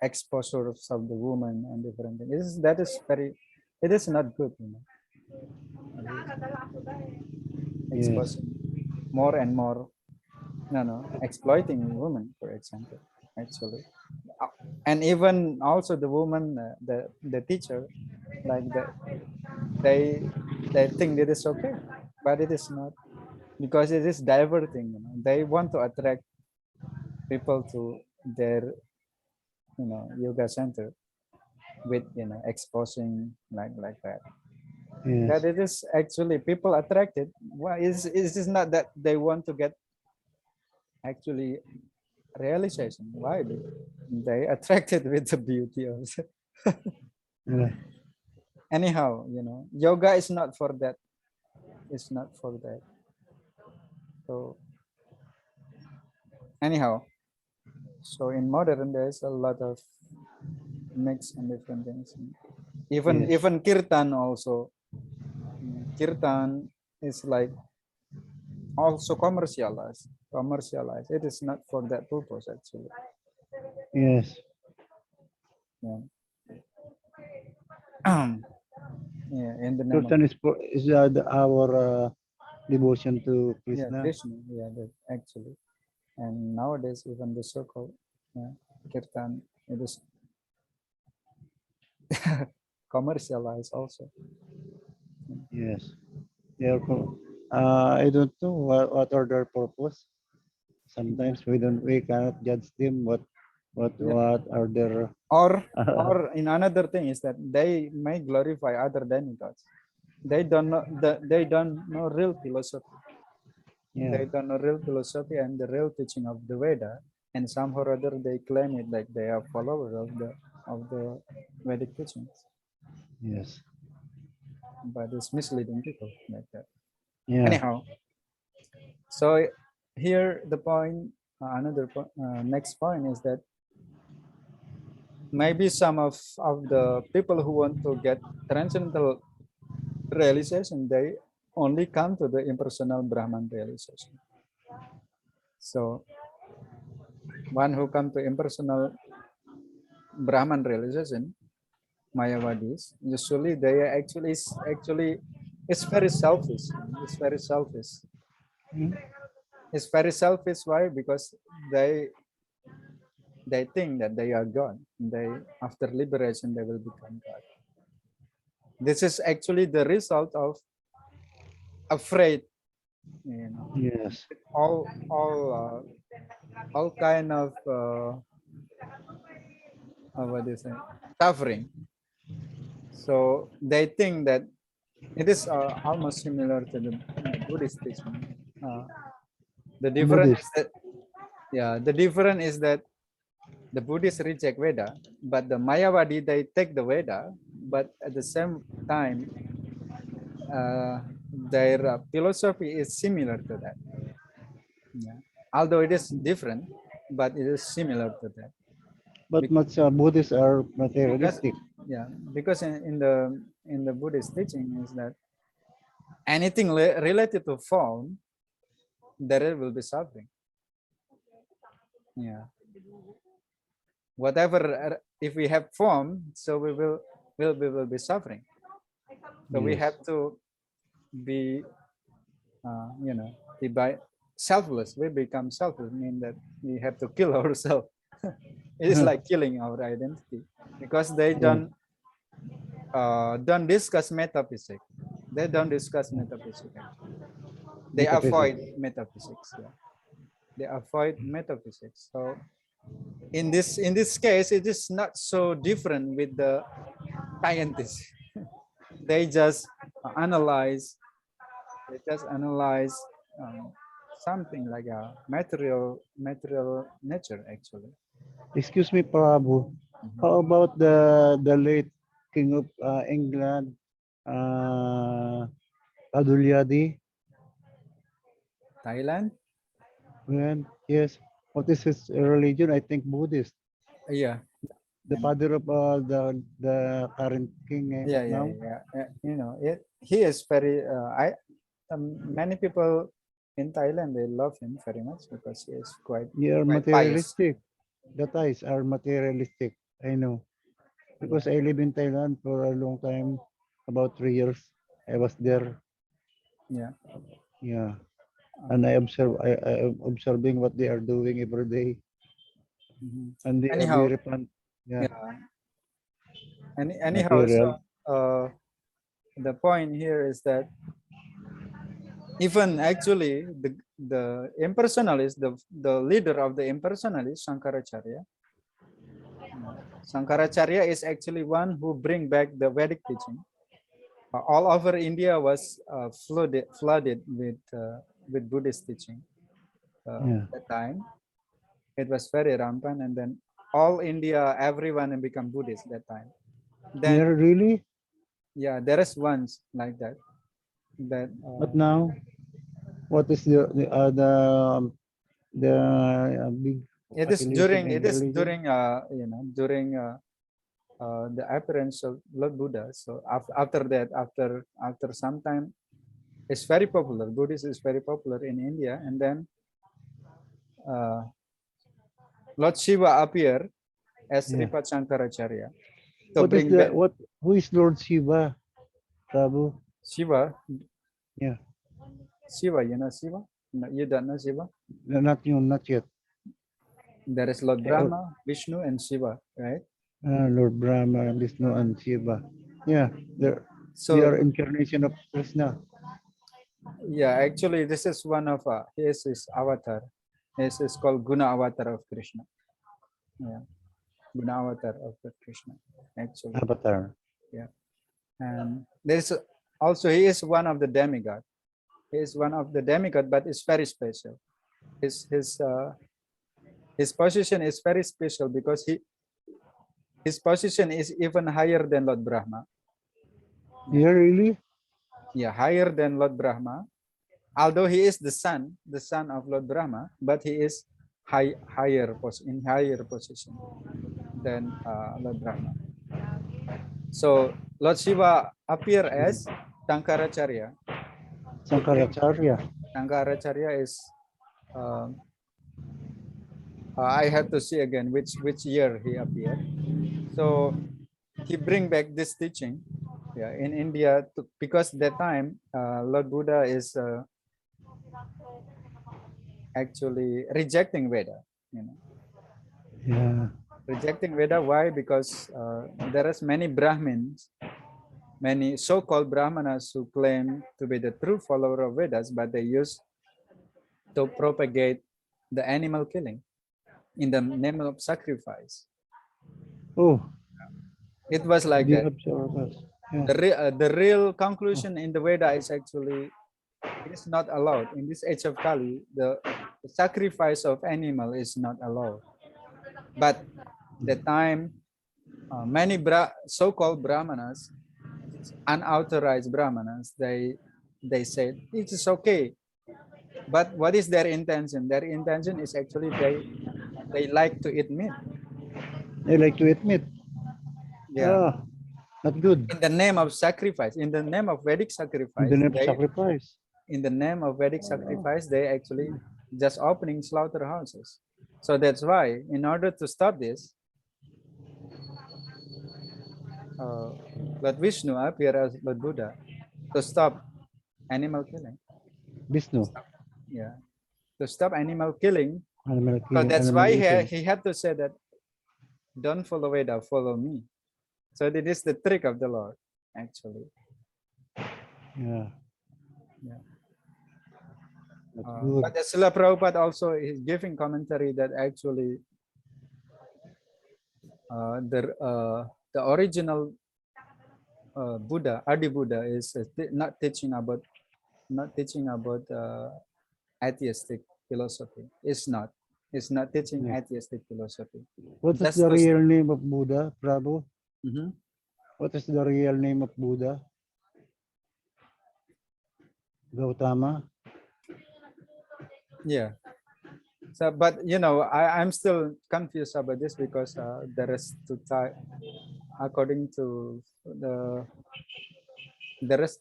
Speaker 2: exposures of the woman and different things. It is not good.
Speaker 1: Yes.
Speaker 2: Exposing more and more, exploiting women, for example, actually. And even also the woman, the teacher, like they they think it is okay, but it is not, because it is diverting. They want to attract people to their yoga center with exposing like that.
Speaker 1: Yes.
Speaker 2: That it is actually people attracted. Well, is not that they want to get actually realization. Why they attracted with the beauty of it.
Speaker 1: Yeah.
Speaker 2: Anyhow, yoga is not for that. It's not for that. So anyhow, so in modern there's a lot of mix and different things. Even
Speaker 1: Yes.
Speaker 2: even kirtan also. Kirtan is like also commercialized. It is not for that purpose actually.
Speaker 1: Yes.
Speaker 2: Yeah. Yeah, in the name of
Speaker 1: Kirtan is our devotion to
Speaker 2: Yeah,
Speaker 1: Krishna.
Speaker 2: Krishna. Yeah, that actually. And nowadays, even the so-called kirtan, it is commercialized also.
Speaker 1: Yes. Therefore, I don't know what are their purpose.
Speaker 2: Yeah.
Speaker 1: Sometimes we cannot judge them
Speaker 2: Yeah.
Speaker 1: what are their
Speaker 2: Or in another thing is that they may glorify other demigods. They don't know real philosophy.
Speaker 1: yeah.
Speaker 2: They don't know real philosophy and the real teaching of the Veda, and somehow or other they claim it like they are followers of the Vedic teachings,
Speaker 1: Yes.
Speaker 2: but it's misleading people like that.
Speaker 1: Yeah.
Speaker 2: Anyhow, so here the point, next point is that maybe some of the people who want to get transcendental realization, they only come to the impersonal Brahman realization. So one who come to impersonal Brahman realization, Mayavadis, usually they are actually it's very selfish. It's very selfish. It's very selfish. Why? Because they they think that they are God. They after liberation they will become God. This is actually the result of afraid, you know,
Speaker 1: Yes.
Speaker 2: all all uh, all kind of what do you say, suffering. So they think that it is almost similar to the Buddhist teaching. Uh, the difference
Speaker 1: Buddhist.
Speaker 2: is that the difference is that the Buddhists reject Veda, but the Mayavadi they take the Veda, but at the same time their philosophy is similar to that. Yeah. Although it is different, but it is similar to that.
Speaker 1: But much Buddhists are
Speaker 2: Because
Speaker 1: materialistic.
Speaker 2: yeah, because in the Buddhist teaching is that anything related to form, there will be suffering. Yeah. Whatever if we have form, so we will be suffering. So we
Speaker 1: Yes.
Speaker 2: have to be be by selfless. We become selfless, mean that we have to kill ourselves. It is like killing our identity because they
Speaker 1: Yeah.
Speaker 2: don't discuss metaphysics. They don't discuss metaphysics. Actually. They avoid
Speaker 1: Metaphysics.
Speaker 2: metaphysics. Yeah, they avoid metaphysics. So in this case, it is not so different with the scientists. They just analyze. They just analyze something like a material nature actually.
Speaker 1: Excuse me, Prabhu.
Speaker 2: Mhm.
Speaker 1: How about the late King of England, uh, Adulyadi?
Speaker 2: Thailand.
Speaker 1: When yes, what is his religion? I think Buddhist.
Speaker 2: Yeah.
Speaker 1: The
Speaker 2: And
Speaker 1: father of the current king now.
Speaker 2: You know, he is very. Many people in Thailand they love him very much because he is
Speaker 1: They are
Speaker 2: quite pious.
Speaker 1: materialistic. The Thais are materialistic. I know
Speaker 2: Yeah.
Speaker 1: because I live in Thailand for a long time, about 3 years. I was there.
Speaker 2: Yeah.
Speaker 1: Yeah, and
Speaker 2: Um,
Speaker 1: I am observing what they are doing every day,
Speaker 2: mhm.
Speaker 1: and they are
Speaker 2: Anyhow,
Speaker 1: very fun. Yeah,
Speaker 2: yeah. Anyhow, so
Speaker 1: material.
Speaker 2: uh, the point here is that even actually the impersonalist, the leader of the impersonalist, Shankaracharya. Shankaracharya is actually one who bring back the Vedic teaching. All over India was flooded with Buddhist teaching.
Speaker 1: Yeah,
Speaker 2: That time it was very rampant, and then all India, everyone become Buddhist that time.
Speaker 1: they
Speaker 2: Then
Speaker 1: are really.
Speaker 2: yeah, there is once like that. That
Speaker 1: But now, what is the big affiliation in
Speaker 2: it
Speaker 1: the
Speaker 2: is
Speaker 1: religion?
Speaker 2: during during the appearance of Lord Buddha. So after that, after some time, it's very popular. Buddhism is very popular in India, and then uh, Lord Shiva appear as
Speaker 1: Yeah.
Speaker 2: Sripad Shankaracharya to
Speaker 1: What is
Speaker 2: bring
Speaker 1: the
Speaker 2: back
Speaker 1: what? Who is Lord Shiva, Prabhu?
Speaker 2: Shiva.
Speaker 1: Yeah.
Speaker 2: Shiva, you know Shiva? No, you don't know Shiva?
Speaker 1: Not you, not yet.
Speaker 2: There is Lord
Speaker 1: Eh, oh,
Speaker 2: Brahma, Vishnu, and Shiva, right?
Speaker 1: Lord Brahma, Vishnu, and Shiva. Yeah, they
Speaker 2: So
Speaker 1: are incarnation of Krishna.
Speaker 2: yeah, actually, this is one of his avatar. This is called Guna avatar of Krishna. Yeah, Guna avatar of the Krishna. Actually,
Speaker 1: Avatar.
Speaker 2: yeah. And there's also he is one of the demigod. He is one of the demigod, but it's very special. His position is very special because his position is even higher than Lord Brahma.
Speaker 1: Yeah, really?
Speaker 2: Yeah, higher than Lord Brahma. Although he is the son of Lord Brahma, but he is in higher position than Lord Brahma. So Lord Shiva appear as Tankaracharya.
Speaker 1: Sankaracharya.
Speaker 2: Tankaracharya is um, I have to see again which year he appeared. So he bring back this teaching, yeah, in India because that time Lord Buddha is actually rejecting Veda, you know.
Speaker 1: Yeah.
Speaker 2: Rejecting Veda. Why? Because there is many Brahmins, many so-called Brahmanas who claim to be the true follower of Vedas, but they use to propagate the animal killing in the name of sacrifice.
Speaker 1: Oh,
Speaker 2: It was like
Speaker 1: they
Speaker 2: that.
Speaker 1: observe us. Yeah.
Speaker 2: The real
Speaker 1: Oh,
Speaker 2: conclusion in the Veda is actually it is not allowed in this age of Kali. The sacrifice of animal is not allowed. But the time many so-called Brahmanas, unauthorized Brahmanas, they said it is okay. But what is their intention? Their intention is actually they like to eat meat.
Speaker 1: they like to admit.
Speaker 2: Yeah.
Speaker 1: Ah, not good.
Speaker 2: In the name of sacrifice, in the name of Vedic
Speaker 1: In the
Speaker 2: sacrifice,
Speaker 1: name of sacrifice.
Speaker 2: in the name of Vedic sacrifice, they actually just opening slaughterhouses. So that's why, in order to stop this, uh, Lord Vishnu appeared as Lord Buddha to stop animal killing.
Speaker 1: Vishnu.
Speaker 2: Yeah, to stop animal killing.
Speaker 1: Animal
Speaker 2: So
Speaker 1: killing,
Speaker 2: that's
Speaker 1: animal
Speaker 2: why
Speaker 1: eating.
Speaker 2: he had to say that, don't follow Veda, follow me. So that is the trick of the Lord, actually.
Speaker 1: Yeah,
Speaker 2: Yeah.
Speaker 1: not good.
Speaker 2: But the Srila Prabhupada also is giving commentary that actually the original Buddha, Adi Buddha, is not teaching about atheistic philosophy. It's not teaching
Speaker 1: Yeah.
Speaker 2: atheistic philosophy.
Speaker 1: What is
Speaker 2: Just
Speaker 1: the
Speaker 2: to
Speaker 1: real name of Buddha, Prabhu?
Speaker 2: Mhm.
Speaker 1: What is the real name of Buddha? Gautama?
Speaker 2: Yeah. So, but you know, I'm still confused about this because there is two type, according to there is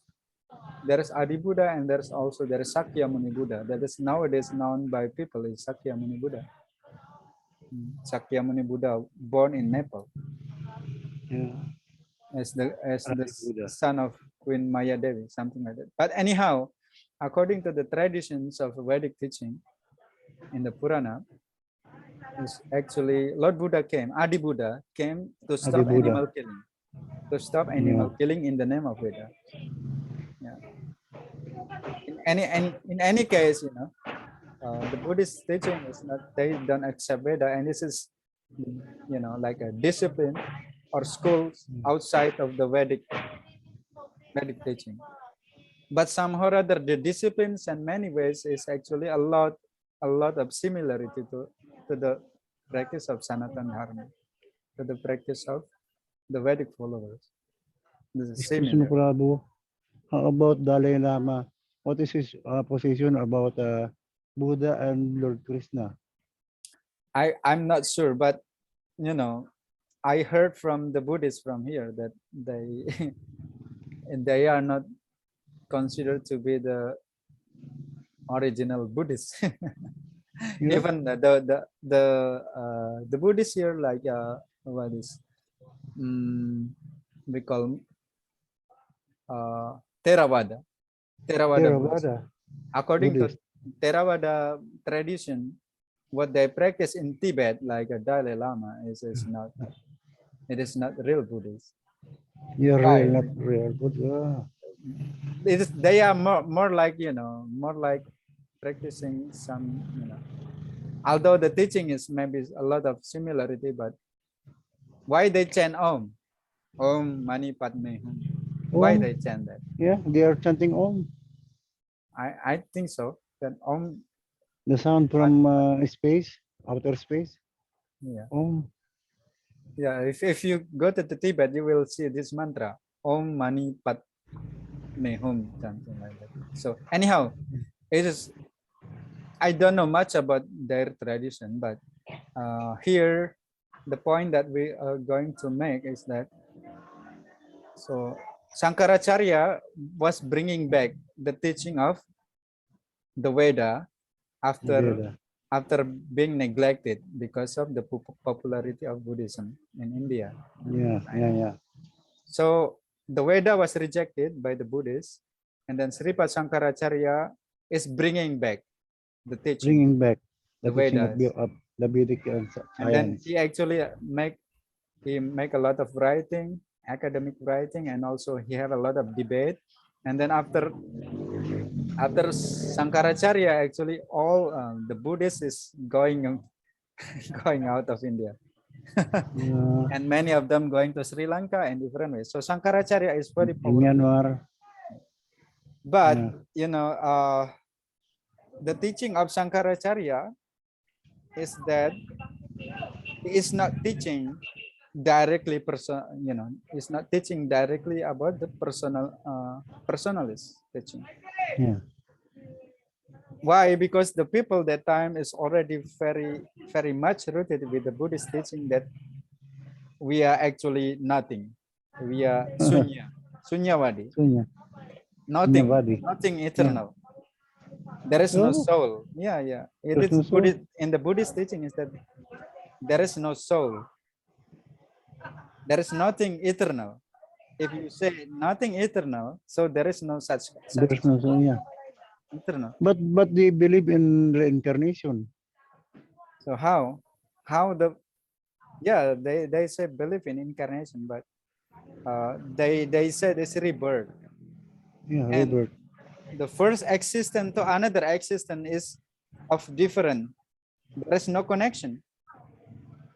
Speaker 2: there is Adi Buddha and there is Sakya Muni Buddha that is nowadays known by people is Sakya Muni Buddha. Sakya Muni Buddha born in Nepal
Speaker 1: Yeah.
Speaker 2: as the
Speaker 1: Adi Buddha.
Speaker 2: son of Queen Maya Devi, something like that. But anyhow, according to the traditions of Vedic teaching in the Purana, is actually Lord Buddha came, Adi Buddha came to
Speaker 1: Adi
Speaker 2: stop
Speaker 1: Buddha.
Speaker 2: animal killing, to stop
Speaker 1: Yeah.
Speaker 2: animal killing in the name of Veda. Yeah. In any case, you know, the Buddhist teaching is not they don't accept Veda, and this is, you know, like a discipline or schools outside of the Vedic teaching. But somehow or other, the disciplines in many ways is actually a lot of similarity to the practice of Sanatana Dharma, to the practice of the Vedic followers. This is
Speaker 1: Excuse me,
Speaker 2: similar.
Speaker 1: Prabhu. How about Dalai Lama? What is his position about Buddha and Lord Krishna?
Speaker 2: I'm not sure, but you know, I heard from the Buddhists from here that they they are not considered to be the original Buddhists.
Speaker 1: Yeah.
Speaker 2: Even the Buddhists here, like what is we call Theravada Buddhists.
Speaker 1: Theravada.
Speaker 2: According to
Speaker 1: Buddhist.
Speaker 2: Theravada tradition, what they practice in Tibet, like a Dalai Lama, is not. It is not real Buddhist.
Speaker 1: You're real,
Speaker 2: Why?
Speaker 1: not real.
Speaker 2: It is, they are more like, more like practicing some, although the teaching is maybe a lot of similarity, but why they chant Om? Om Mani Padme Hum. Why
Speaker 1: Om.
Speaker 2: they chant that?
Speaker 1: Yeah, they are chanting Om.
Speaker 2: I think so. That Om.
Speaker 1: The sound from space, outer space.
Speaker 2: Yeah.
Speaker 1: Om.
Speaker 2: Yeah. If you go to the Tibet, you will see this mantra. Om Mani Padme Hum. Something like that. So anyhow, it is, I don't know much about their tradition, but here the point that we are going to make is that, so Shankaracharya was bringing back the teaching of the Veda after
Speaker 1: Veda.
Speaker 2: after being neglected because of the popularity of Buddhism in India.
Speaker 1: Yeah, yeah, yeah.
Speaker 2: So the Veda was rejected by the Buddhists, and then Sripad Shankaracharya is bringing back the teaching,
Speaker 1: Bringing back the
Speaker 2: the
Speaker 1: teaching of
Speaker 2: Vedas,
Speaker 1: the Vedic
Speaker 2: and then
Speaker 1: science.
Speaker 2: he actually make a lot of writing, academic writing, and also he have a lot of debate. And then after Shankaracharya, actually all the Buddhists is going going out of India. And many of them going to Sri Lanka and different ways. So Shankaracharya is very
Speaker 1: In
Speaker 2: powerful.
Speaker 1: Myanmar.
Speaker 2: But
Speaker 1: Yeah.
Speaker 2: the teaching of Shankaracharya is that he is not teaching directly is not teaching directly about the personalist teaching.
Speaker 1: Yeah.
Speaker 2: Why? Because the people that time is already very much rooted with the Buddhist teaching that we are actually nothing. We are sunyavadi,
Speaker 1: Sunya. Sunyavadi.
Speaker 2: nothing
Speaker 1: Yeah.
Speaker 2: eternal. There is no
Speaker 1: Oh,
Speaker 2: soul. Yeah. It
Speaker 1: there's
Speaker 2: is
Speaker 1: no soul.
Speaker 2: Buddhist, in the Buddhist teaching is that there is no soul. There is nothing eternal. If you say nothing eternal, so there is no such
Speaker 1: There's no soul. Yeah.
Speaker 2: eternal.
Speaker 1: But they believe in reincarnation.
Speaker 2: So how the they say believe in incarnation, but they said it's rebirth,
Speaker 1: Yeah,
Speaker 2: and
Speaker 1: rebirth.
Speaker 2: the first existence to another existence is of different. There is no connection.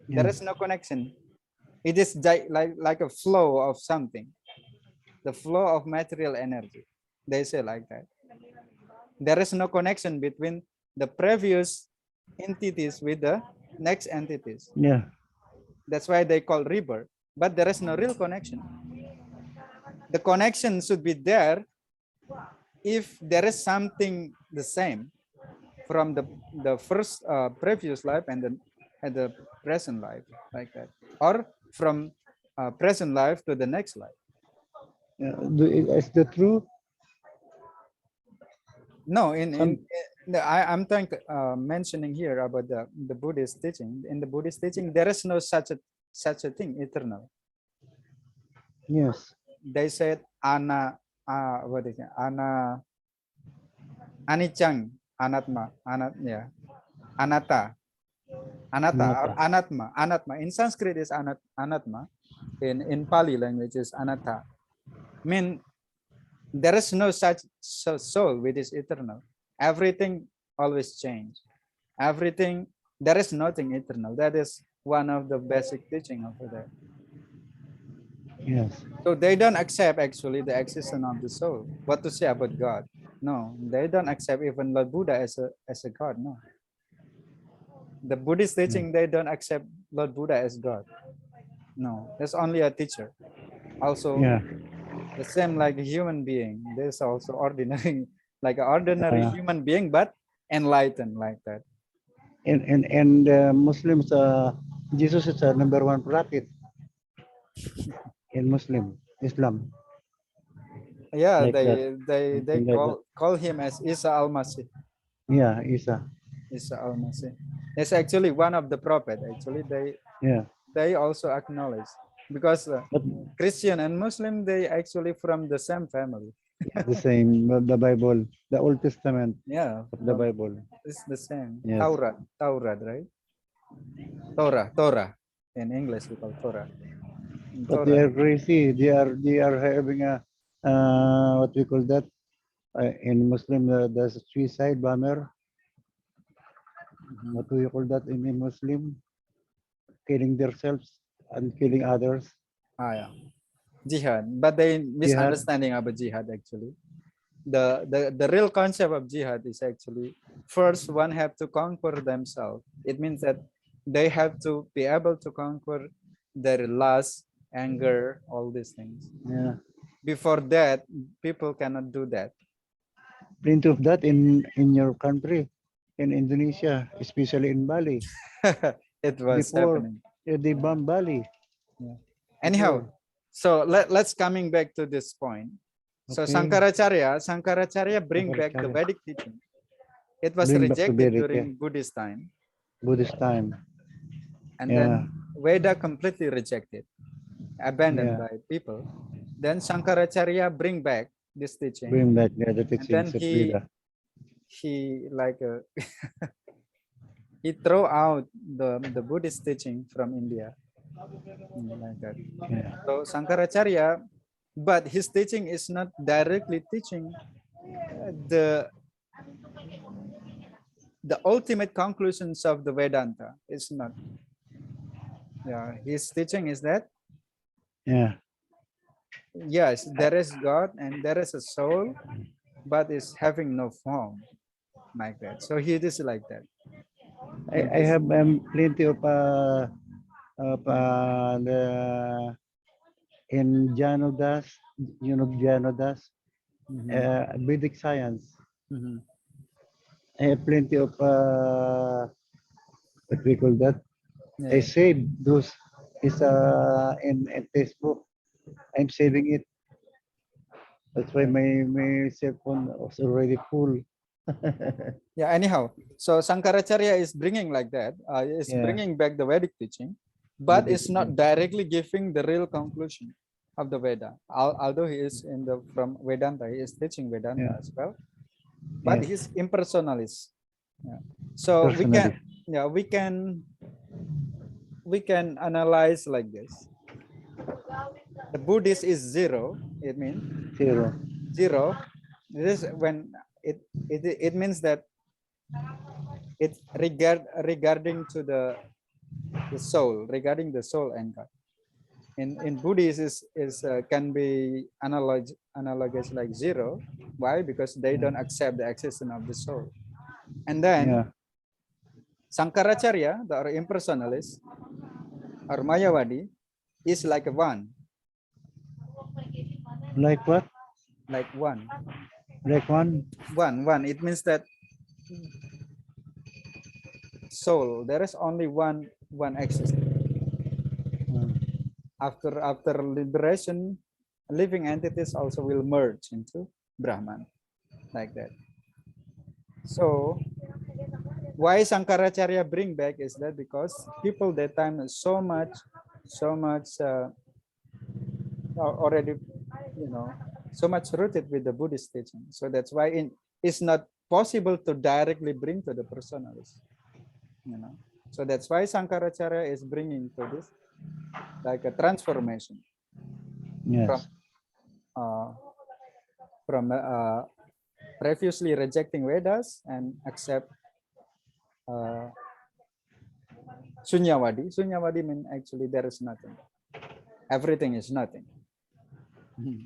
Speaker 2: There
Speaker 1: Yeah.
Speaker 2: is no connection. It is like a flow of something, the flow of material energy. They say like that. There is no connection between the previous entities with the next entities.
Speaker 1: Yeah.
Speaker 2: That's why they call rebirth. But there is no real connection. The connection should be there if there is something the same from the first previous life and the present life, like that, or from present life to the next life.
Speaker 1: Yeah. Is that true?
Speaker 2: No,
Speaker 1: Some.
Speaker 2: I'm trying to mentioning here about the Buddhist teaching. In the Buddhist teaching, there is no such a thing eternal.
Speaker 1: Yes.
Speaker 2: They said what is it? Anicang, anatta, or
Speaker 1: Anatta.
Speaker 2: anatma. In Sanskrit is anatma. In Pali language is anatta. Mean there is no such soul which is eternal. Everything always change. Everything, there is nothing eternal. That is one of the basic teaching over there.
Speaker 1: Yes.
Speaker 2: So they don't accept actually the existence of the soul. What to say about God? No, they don't accept even Lord Buddha as a God. No, the Buddhist teaching, they don't accept Lord Buddha as God. No, that's only a teacher. Also,
Speaker 1: Yeah.
Speaker 2: the same like a human being. There's also ordinary, like an ordinary human being, but enlightened like that.
Speaker 1: And Muslims, Jesus is a number one prophet in Islam.
Speaker 2: Yeah,
Speaker 1: Like that.
Speaker 2: they
Speaker 1: Something like that.
Speaker 2: call him as Isa al-Masih.
Speaker 1: Yeah, Isa.
Speaker 2: Isa al-Masih. It's actually one of the prophet. Actually,
Speaker 1: Yeah.
Speaker 2: they also acknowledge. because
Speaker 1: But
Speaker 2: Christian and Muslim, they actually from the same family.
Speaker 1: yeah, the same, the Bible, the Old Testament
Speaker 2: Yeah,
Speaker 1: of the Bible.
Speaker 2: it's the same.
Speaker 1: Yes.
Speaker 2: Taurat, right? Torah. In English, we call Torah.
Speaker 1: But they are crazy. They are having a what we call that in Muslim the suicide bomber. What do you call that in Muslim? Killing themselves and killing others.
Speaker 2: Yeah. Jihad. But they
Speaker 1: Jihad.
Speaker 2: misunderstanding about jihad actually. The real concept of jihad is actually first one have to conquer themselves. It means that they have to be able to conquer their lust, anger, all these things.
Speaker 1: Yeah.
Speaker 2: Before that, people cannot do that.
Speaker 1: Plenty of that in your country, in Indonesia, especially in Bali.
Speaker 2: It was
Speaker 1: Before
Speaker 2: happening.
Speaker 1: they bombed Bali.
Speaker 2: Yeah. Anyhow, so let's coming back to this point. So
Speaker 1: Okay.
Speaker 2: Sankaracharya bring back the
Speaker 1: Sankaracharya.
Speaker 2: Vedic teaching. It was
Speaker 1: Bring back to
Speaker 2: rejected
Speaker 1: Vedic,
Speaker 2: during Buddhist time,
Speaker 1: Buddhist time.
Speaker 2: and
Speaker 1: Yeah.
Speaker 2: then Veda completely rejected, abandoned
Speaker 1: Yeah.
Speaker 2: by people. Then Sankaracharya bring back this teaching,
Speaker 1: Bring back the
Speaker 2: and then
Speaker 1: teachings of Veda.
Speaker 2: he like he throw out the Buddhist teaching from India, like that.
Speaker 1: Yeah.
Speaker 2: So Sankaracharya, but his teaching is not directly teaching the ultimate conclusions of the Vedanta. It's not. Yeah, his teaching is that
Speaker 1: Yeah.
Speaker 2: yes, there is God and there is a soul, but it's having no form, like that. So he is like that.
Speaker 1: I have plenty of the in Janodas, Janodas, Vedic science.
Speaker 2: Mhm.
Speaker 1: I have plenty of what we call that. I
Speaker 2: Yeah.
Speaker 1: saved those is in Facebook. I'm saving it. That's why my cell phone was already full.
Speaker 2: Yeah. Anyhow, so Sankaracharya is bringing like that. Is
Speaker 1: Yeah.
Speaker 2: bringing back the Vedic teaching, but
Speaker 1: Vedic
Speaker 2: it's not
Speaker 1: teaching.
Speaker 2: directly giving the real conclusion of the Veda. Although he is in the from Vedanta, he is teaching Vedanta
Speaker 1: Yeah.
Speaker 2: as well, but
Speaker 1: Yes.
Speaker 2: he's impersonalist. Yeah. So
Speaker 1: Personally.
Speaker 2: we can analyze like this. The Buddhist is zero. It means
Speaker 1: Zero.
Speaker 2: zero. This is when it means that it's regarding to the soul, regarding the soul and God. In Buddhist is can be analogous like zero. Why? Because they don't accept the existence of the soul. And then
Speaker 1: Yeah.
Speaker 2: Sankaracharya, the impersonalist or Mayavadi, is like a one,
Speaker 1: Like what?
Speaker 2: like one.
Speaker 1: Like one?
Speaker 2: One. It means that soul, there is only one existence. After liberation, living entities also will merge into Brahman, like that. So why Sankaracharya bring back is that because people that time is so much already, so much rooted with the Buddhist teaching. So that's why it's not possible to directly bring to the personalist. So that's why Sankaracharya is bringing to this like a transformation
Speaker 1: Yes.
Speaker 2: from previously rejecting Vedas and accept Sunyavadi. Sunyavadi means actually there is nothing. Everything is nothing.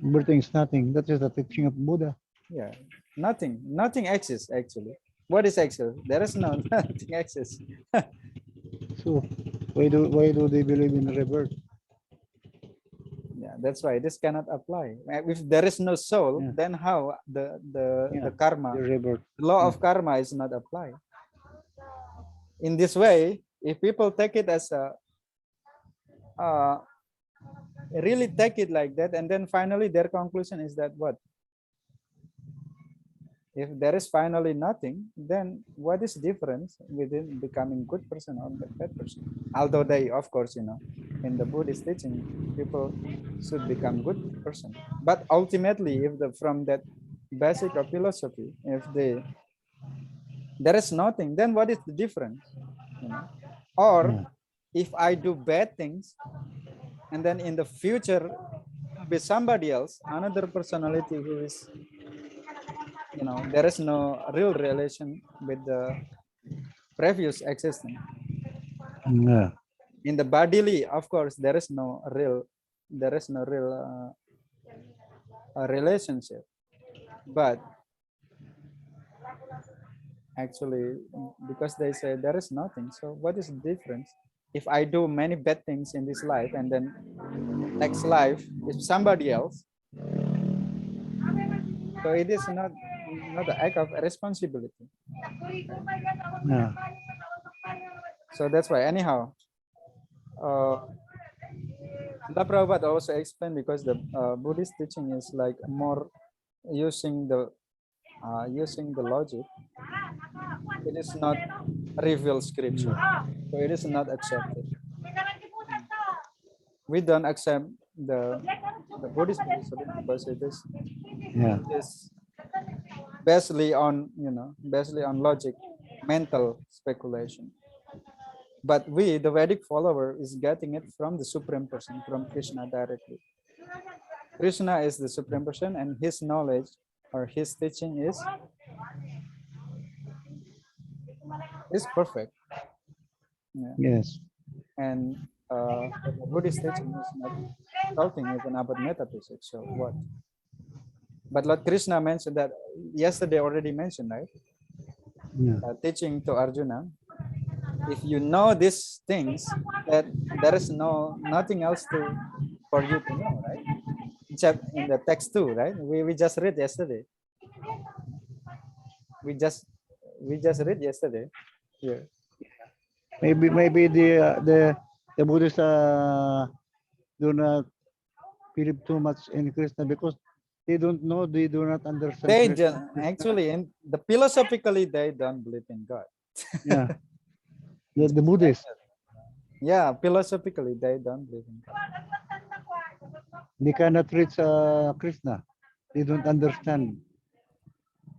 Speaker 1: Everything is nothing. That is the teaching of Buddha.
Speaker 2: Yeah, nothing exists actually. What is exists? There is no nothing exists.
Speaker 1: So why do they believe in rebirth?
Speaker 2: Yeah, that's why this cannot apply. If there is no soul, then how the karma,
Speaker 1: The rebirth.
Speaker 2: the law of karma is not applied. In this way, if people take it as a really take it like that, and then finally their conclusion is that what? If there is finally nothing, then what is difference within becoming good person or bad person? Although they, of course, in the Buddhist teaching, people should become good person. But ultimately, if from that basic of philosophy, if there is nothing, then what is the difference? Or
Speaker 1: Yeah.
Speaker 2: if I do bad things, and then in the future be somebody else, another personality who is, there is no real relation with the previous existence.
Speaker 1: Yeah.
Speaker 2: In the bodily, of course, there is no real relationship. But actually, because they say there is nothing, so what is the difference? If I do many bad things in this life, and then next life is somebody else, so it is not the act of responsibility.
Speaker 1: Yeah.
Speaker 2: So that's why, anyhow, Srila Prabhupada also explained, because the Buddhist teaching is like more using the logic. It is not revealed scripture, so it is not accepted. We don't accept the Buddhist philosophy because
Speaker 1: Yeah.
Speaker 2: it is basically on logic, mental speculation. But we, the Vedic follower, is getting it from the Supreme Person, from Krishna directly. Krishna is the Supreme Person, and his knowledge or his teaching is perfect. Yeah.
Speaker 1: Yes.
Speaker 2: And the Buddhist teaching is not talking even about metaphysics. So what? But Lord Krishna mentioned that yesterday already mentioned, right?
Speaker 1: Yeah.
Speaker 2: Teaching to Arjuna, if you know these things, that there is nothing else for you to know, right? In the text too, right? We just read yesterday. We just read yesterday here.
Speaker 1: Maybe the Buddhists do not believe too much in Krishna because they don't know, they do not understand
Speaker 2: They
Speaker 1: Krishna.
Speaker 2: actually, in the philosophically, they don't believe in God.
Speaker 1: Yeah. The
Speaker 2: Just like
Speaker 1: Buddhists,
Speaker 2: that. Yeah, philosophically, they don't believe in God.
Speaker 1: they cannot reach Krishna. They don't understand.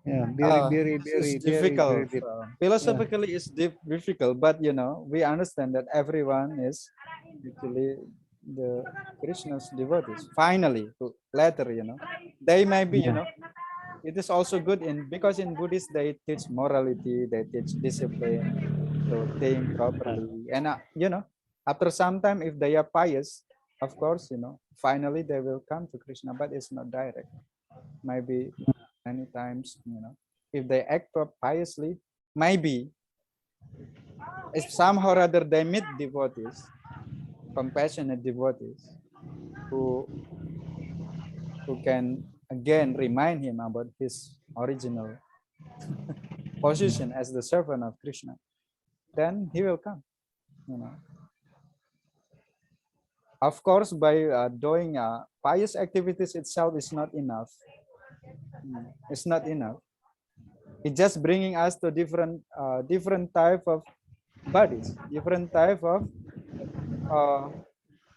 Speaker 1: Yeah,
Speaker 2: This is
Speaker 1: very
Speaker 2: difficult.
Speaker 1: deep. Yeah.
Speaker 2: Philosophically, it's difficult, but we understand that everyone is actually the Krishna's devotees. Finally, later, they may be,
Speaker 1: Yeah.
Speaker 2: it is also good because in Buddhist they teach morality, they teach discipline, to think properly, and after some time, if they are pious, of course, finally they will come to Krishna, but it's not direct. Maybe many times, if they act piously, maybe if somehow or other they meet devotees, compassionate devotees, who can again remind him about his original position as the servant of Krishna, then he will come. Of course, by doing pious activities itself is not enough. It's not enough. It's just bringing us to different type of bodies, different type of uh,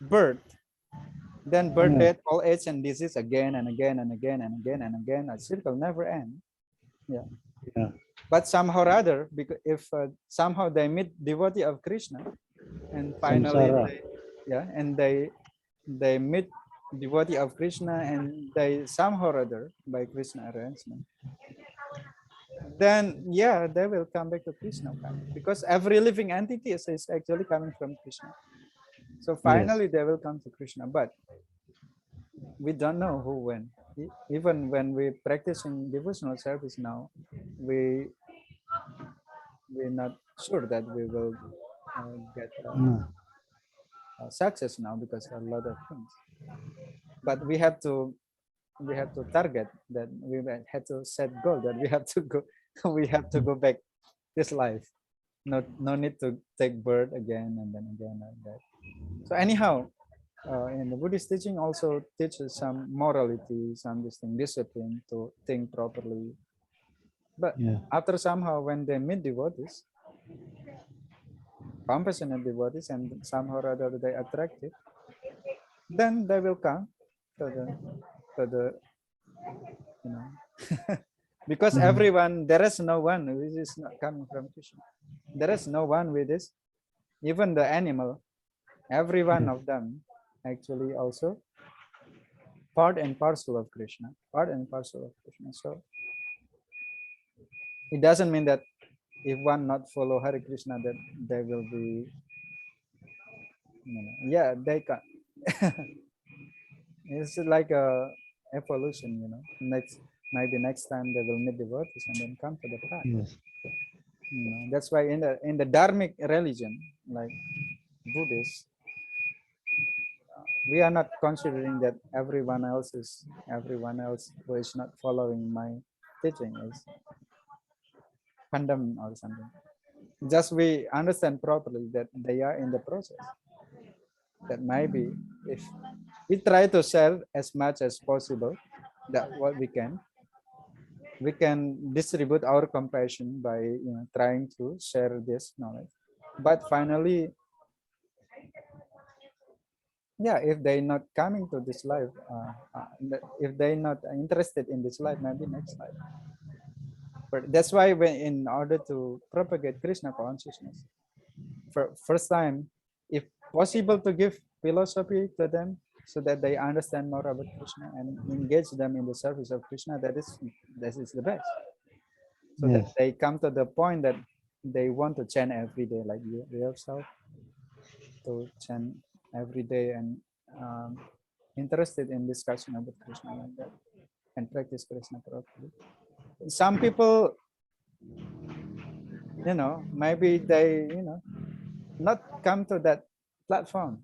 Speaker 2: birth. Then birth,
Speaker 1: Yeah.
Speaker 2: death, old age, and disease again and again and again and again and again. A circle never end. Yeah.
Speaker 1: Yeah.
Speaker 2: But somehow or other, because if somehow they meet devotee of Krishna, and finally
Speaker 1: Samsara.
Speaker 2: they meet devotee of Krishna, and they somehow or other, by Krishna arrangement, then yeah, they will come back to Krishna finally, because every living entity is actually coming from Krishna. So
Speaker 1: Yes.
Speaker 2: finally they will come to Krishna, but we don't know who when. Even when we practicing devotional service now, we we're not sure that we will get
Speaker 1: Yeah.
Speaker 2: success now, because a lot of things. But we have to target that, we had to set goal that we have to go we have to go back this life. No need to take birth again and then again like that. So anyhow, in the Buddhist teaching also teaches some morality, some discipline to think properly, But
Speaker 1: Yeah.
Speaker 2: after somehow when they meet devotees, compassionate devotees, and somehow or other they attract it, then they will come to the you know because
Speaker 1: Mhm.
Speaker 2: everyone, there is no one who is not coming from Krishna. There is no one with this. Even the animal, every one
Speaker 1: Yes.
Speaker 2: of them actually also part and parcel of Krishna, part and parcel of Krishna. So it doesn't mean that if one not follow Hare Krishna that they will be, yeah, they can. It's like a evolution, Next, maybe next time they will meet devotees and then come to the path.
Speaker 1: Yes.
Speaker 2: That's why in the dharmic religion, like Buddhists, we are not considering that everyone else who is not following my teaching is condemned or something. Just we understand properly that they are in the process. That maybe if we try to share as much as possible that what we can distribute our compassion by trying to share this knowledge. But finally, yeah, if they not coming to this life, if they not interested in this life, maybe next life. But that's why when in order to propagate Krishna consciousness, for first time, if possible, to give philosophy to them so that they understand more about Krishna and engage them in the service of Krishna, that is the best. So that
Speaker 1: Yes.
Speaker 2: they come to the point that they want to chant every day, like you yourself, to chant every day and interested in discussion about Krishna like that and practice Krishna properly. Some people, maybe they, not come to that platform.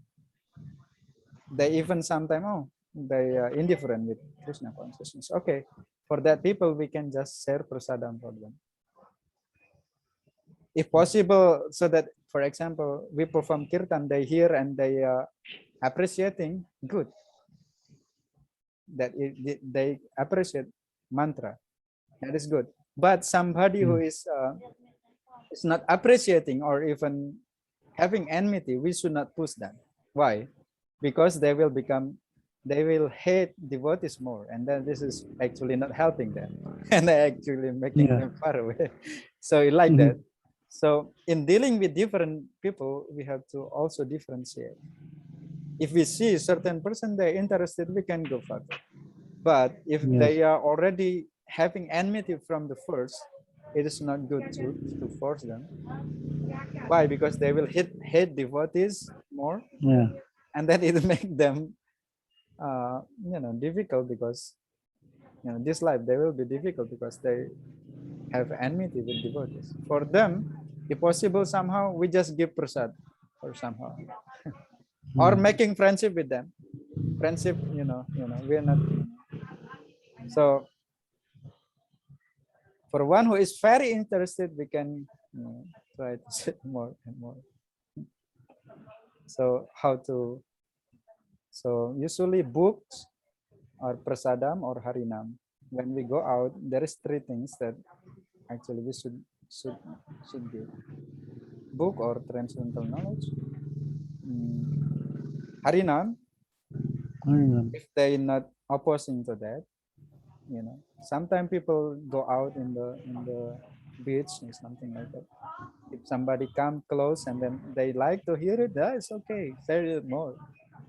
Speaker 2: They even sometimes, they are indifferent with Krishna consciousness. Okay, for that people, we can just share prasadam for them. If possible, so that, for example, we perform kirtan, they hear and they are appreciating, good. That they appreciate mantra, that is good. But somebody who
Speaker 1: Yes.
Speaker 2: is not appreciating or even having enmity, we should not push them. Why? Because they will hate devotees more, and then this is actually not helping them, and actually making
Speaker 1: Yeah.
Speaker 2: them far away. So like that.
Speaker 1: Mhm.
Speaker 2: So in dealing with different people, we have to also differentiate. If we see certain person they're interested, we can go further. But if
Speaker 1: Yes.
Speaker 2: they are already having enmity from the first, it is not good to force them. Why? Because they will hate devotees more,
Speaker 1: Yeah.
Speaker 2: and then it make them difficult, because this life they will be difficult because they have enmity with devotees. For them, if possible, somehow we just give prasad or somehow, or
Speaker 1: Mm.
Speaker 2: making friendship with them. Friendship, we are not. So for one who is very interested, we can try to sit more and more. So how to? So usually books or prasadam or harinam. When we go out, there is three things that actually we should should give: book or transcendental knowledge, harinam.
Speaker 1: Harinam.
Speaker 2: If they not opposing to that, sometimes people go out in the beach or something like that. If somebody come close and then they like to hear it, that is okay. Say it more.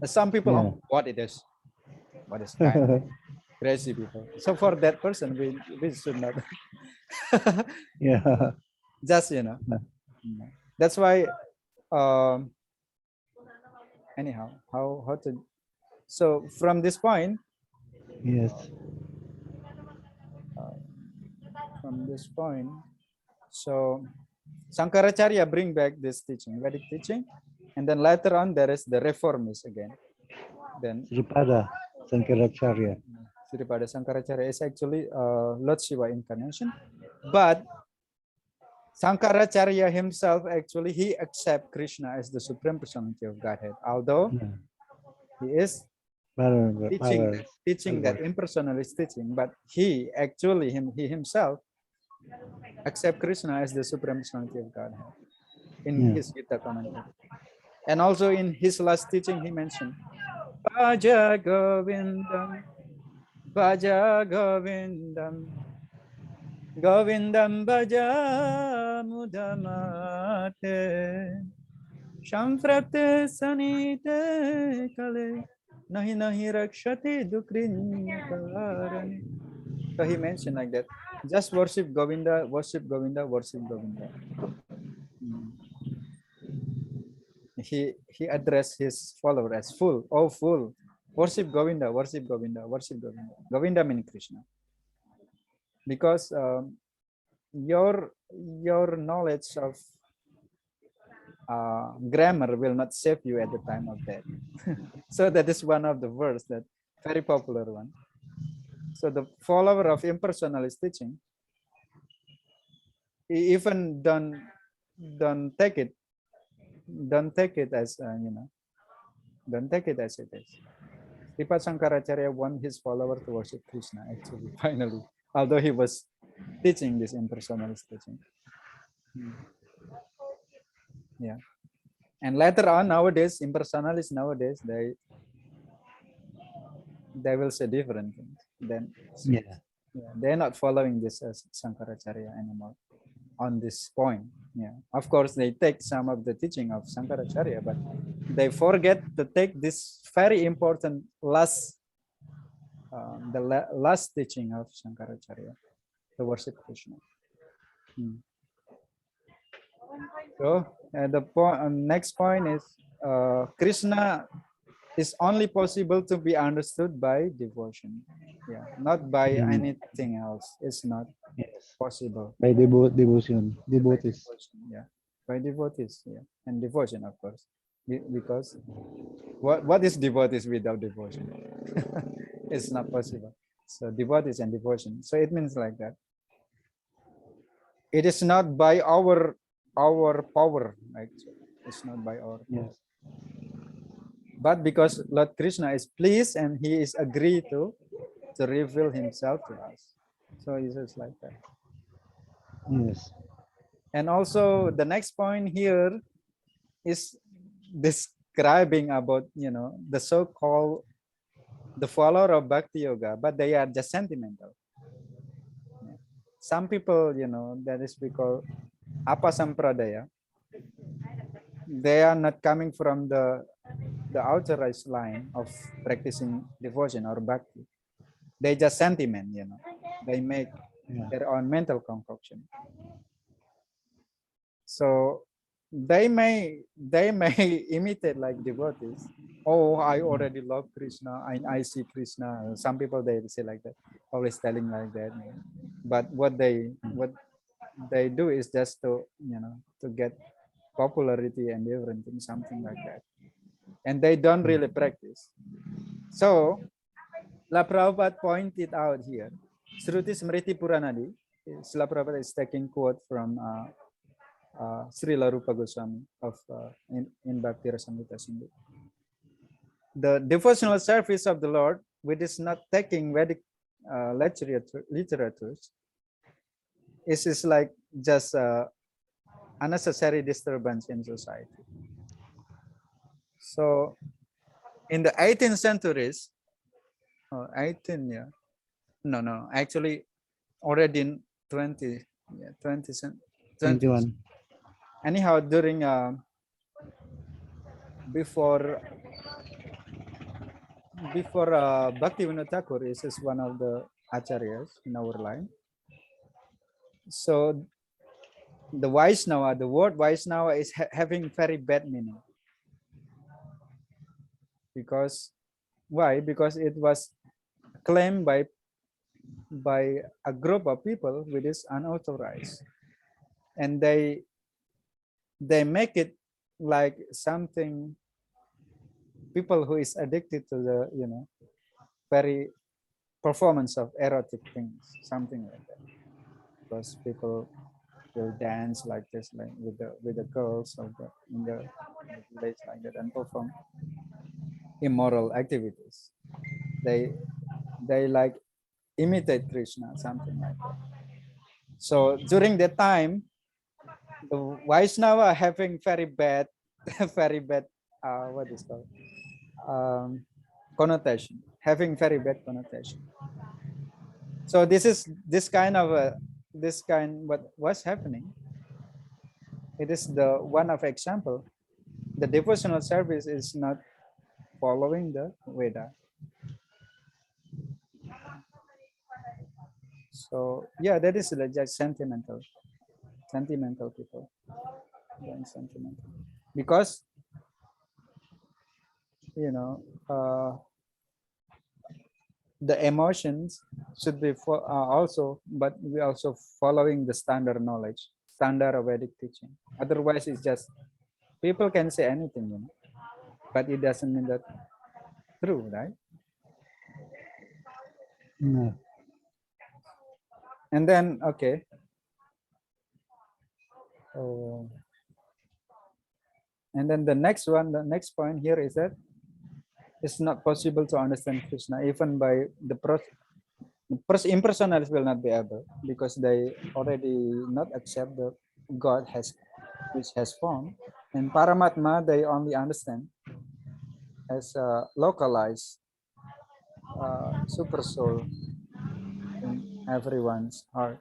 Speaker 2: Some people,
Speaker 1: Yeah.
Speaker 2: what is kind of crazy people. So for that person, we should not
Speaker 1: Yeah.
Speaker 2: just That's why um, anyhow, how to. So from this point,
Speaker 1: Yes.
Speaker 2: uh, from this point, so Sankaracharya bring back this teaching, Vedic teaching, and then later on there is the reformist again. Then
Speaker 1: Sripada Sankaracharya.
Speaker 2: Sripada Sankaracharya is actually Lord Shiva incarnation, but Sankaracharya himself actually he accept Krishna as the supreme personality of Godhead, although
Speaker 1: Yeah.
Speaker 2: he is teaching
Speaker 1: Para.
Speaker 2: teaching that impersonalist teaching, but he actually he himself accept Krishna as the supreme personality of Godhead in
Speaker 1: Yeah.
Speaker 2: his Gita commentary. And also in his last teaching, he mentioned, Bhaja Govindam, Bhaja Govindam, Govindam Bhaja Mudamate, Shamprate Sanite Kale, Nahi Nahi Rakshati Dukrin Karani. So he mentioned like that. Just worship Govinda, worship Govinda, worship Govinda. Hmm. He addressed his follower as full, oh full. Worship Govinda, worship Govinda, worship Govinda. Govinda means Krishna. Because your knowledge of grammar will not save you at the time of death. So that is one of the verse that very popular one. So the follower of impersonalist teaching, even don't take it, don't take it as don't take it as it is. Sripad Shankaracharya want his follower to worship Krishna actually, finally, although he was teaching this impersonalist teaching. Yeah. And later on, nowadays, impersonalists nowadays, they will say different things. Then
Speaker 1: Yeah.
Speaker 2: they're not following this as Shankaracharya anymore on this point. Yeah. Of course, they take some of the teaching of Shankaracharya, but they forget to take this very important last last teaching of Shankaracharya, to worship Krishna. So the next point is Krishna is only possible to be understood by devotion. Yeah, not by anything else. It's not
Speaker 1: Yes.
Speaker 2: possible.
Speaker 1: By devotion,
Speaker 2: By
Speaker 1: devotees.
Speaker 2: devotion, yeah, by devotees, yeah, and devotion, of course, because what is devotees without devotion? It's not possible. So devotees and devotion. So it means like that. It is not by our power, actually. It's not by our power.
Speaker 1: Yes.
Speaker 2: But because Lord Krishna is pleased and he is agreed to reveal himself to us. So it's just like that.
Speaker 1: Yes.
Speaker 2: And also the next point here is describing about, the so-called the follower of Bhakti Yoga, but they are just sentimental. Some people, that is we call Apa Sampradaya. They are not coming from the authorized line of practicing devotion or bhakti. They just sentiment, they make their own mental concoction. So they may imitate like devotees. Oh, I already love Krishna. I see Krishna. Some people they say like that, always telling like that. But what they do is just to to get popularity and everything, something like that. And they don't really practice. So La Prabhupada pointed out here, Shruti Smriti Puranadi, Srila Prabhupada is taking quote from Srila Rupa Goswami of in Bhakti Rasamrita Sindhu. The devotional service of the Lord, which is not taking Vedic literatures, is like just unnecessary disturbance in society. So in the 18th centuries, 18, yeah, no, actually already in 20, yeah,
Speaker 1: 21.
Speaker 2: Anyhow, during before Bhaktivinoda Thakur is one of the acharyas in our line. So the Vaishnava, the word Vaishnava is having very bad meaning. Because why? Because it was claimed by a group of people which is unauthorized, and they make it like something, people who is addicted to the very performance of erotic things, something like that. Because people will dance like this, like with the girls of in the village like that, and perform immoral activities. They like imitate Krishna, something like that. So during that time, the Vaishnava are having very bad, very bad, what is called, connotation, having very bad connotation. So this kind of what was happening. It is the one of example. The devotional service is not following the Veda. So yeah, that is just sentimental people, being sentimental, because you know the emotions should be also, but we also following the standard knowledge, standard Vedic teaching. Otherwise, it's just people can say anything, but it doesn't mean that true, right?
Speaker 1: Yeah.
Speaker 2: And then okay. Oh, and then the next point here is that it's not possible to understand Krishna even by the first impersonalists will not be able, because they already not accept the God which has form, and Paramatma they only understand as a localized super soul in everyone's heart.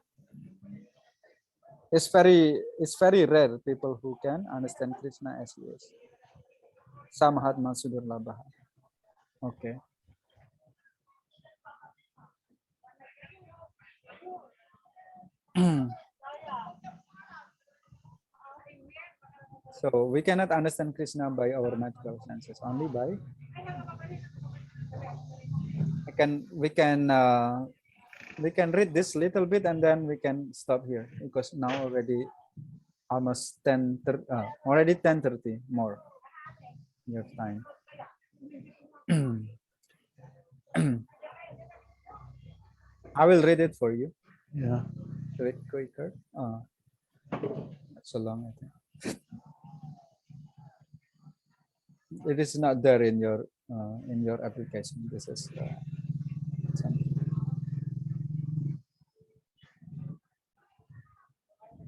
Speaker 2: It's very rare people who can understand Krishna as he is. Samahatma Sudurlabha. Okay. So we cannot understand Krishna by our natural senses, only by we can read this little bit and then we can stop here, because now already almost 10 already 10:30 more. You have time. I will read it for you.
Speaker 1: Yeah.
Speaker 2: Do it quicker. Not so long, I think. It is not there in your application. This is something.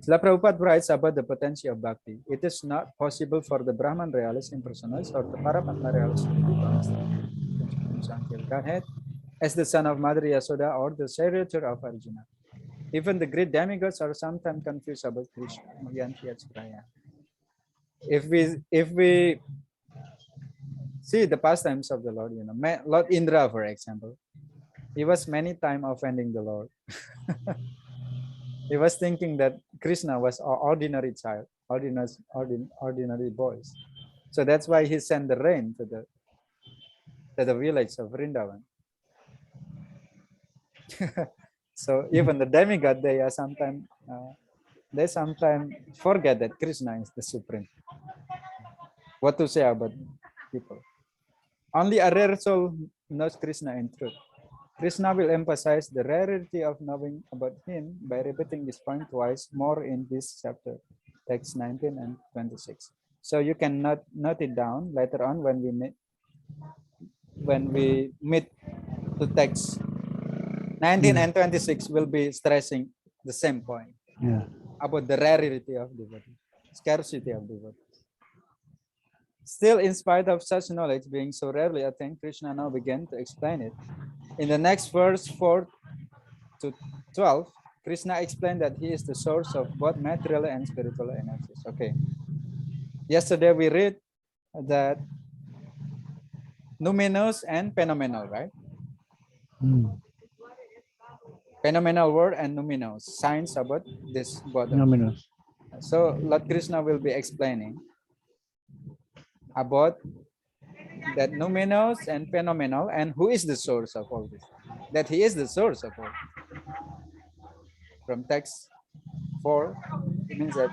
Speaker 2: Srila Prabhupada writes about the potency of bhakti. It is not possible for the Brahman realist impersonalists or the Paramatma realist to understand the Godhead as the son of Mother Yasoda or the charioteer of Arjuna. Even the great demigods are sometimes confused about Krishna. If we see the pastimes of the Lord, Lord Indra, for example, he was many times offending the Lord. He was thinking that Krishna was an ordinary child, ordinary boys. So that's why he sent the rain to the village of Vrindavan. So even the demigod, they sometimes forget that Krishna is the supreme. What to say about people? Only a rare soul knows Krishna in truth. Krishna will emphasize the rarity of knowing about him by repeating this point twice more in this chapter, text 19 and 26. So you can note it down later on when we meet to text 19 and 26 will be stressing the same point.
Speaker 1: Yeah.
Speaker 2: About the rarity of devotee, scarcity of devotee. Still, in spite of such knowledge being so rarely attained, Krishna now began to explain it. In the next verse 4 to 12, Krishna explained that he is the source of both material and spiritual energies. Okay. Yesterday we read that numinous and phenomenal, right? Phenomenal word and numinous, signs about this both.
Speaker 1: Numinous.
Speaker 2: So Lord Krishna will be explaining about that numinous and phenomenal, and who is the source of all this. That he is the source of all. From text 4, it means that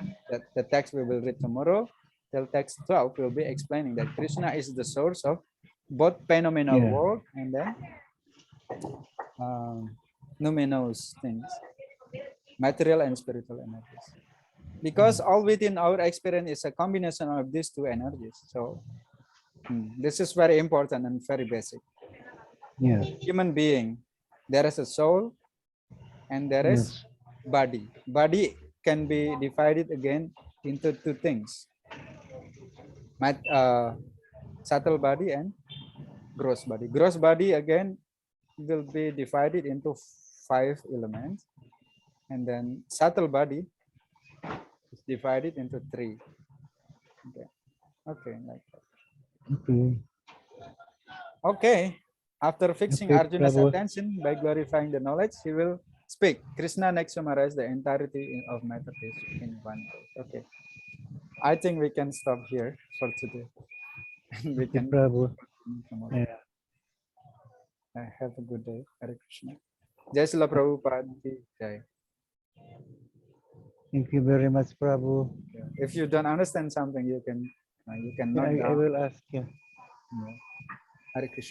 Speaker 2: the text we will read tomorrow till text 12 will be explaining that Krishna is the source of both phenomenal world and then numinous things, material and spiritual energies. Because all within our experience is a combination of these two energies. So this is very important and very basic.
Speaker 1: Yes.
Speaker 2: Human being, there is a soul and there is body. Body can be divided again into two things: subtle body and gross body. Gross body again will be divided into 5 elements, and then subtle body is divided into 3. Okay, okay, like that.
Speaker 1: Okay.
Speaker 2: Okay. After fixing
Speaker 1: Okay,
Speaker 2: Arjuna's
Speaker 1: Prabhu.
Speaker 2: attention by glorifying the knowledge, he will speak. Krishna next summarized the entirety of metaphysics in one word. Okay. I think we can stop here for today. We
Speaker 1: Okay,
Speaker 2: can
Speaker 1: Prabhu.
Speaker 2: continue tomorrow.
Speaker 1: Yeah.
Speaker 2: Have a good day. Hare Krishna. Jai Srila Prabhupada ki jai.
Speaker 1: Thank you very much, Prabhu.
Speaker 2: If you don't understand something, you can
Speaker 1: Yeah,
Speaker 2: note
Speaker 1: I
Speaker 2: down.
Speaker 1: will ask you.
Speaker 2: Yeah. Hare Krishna.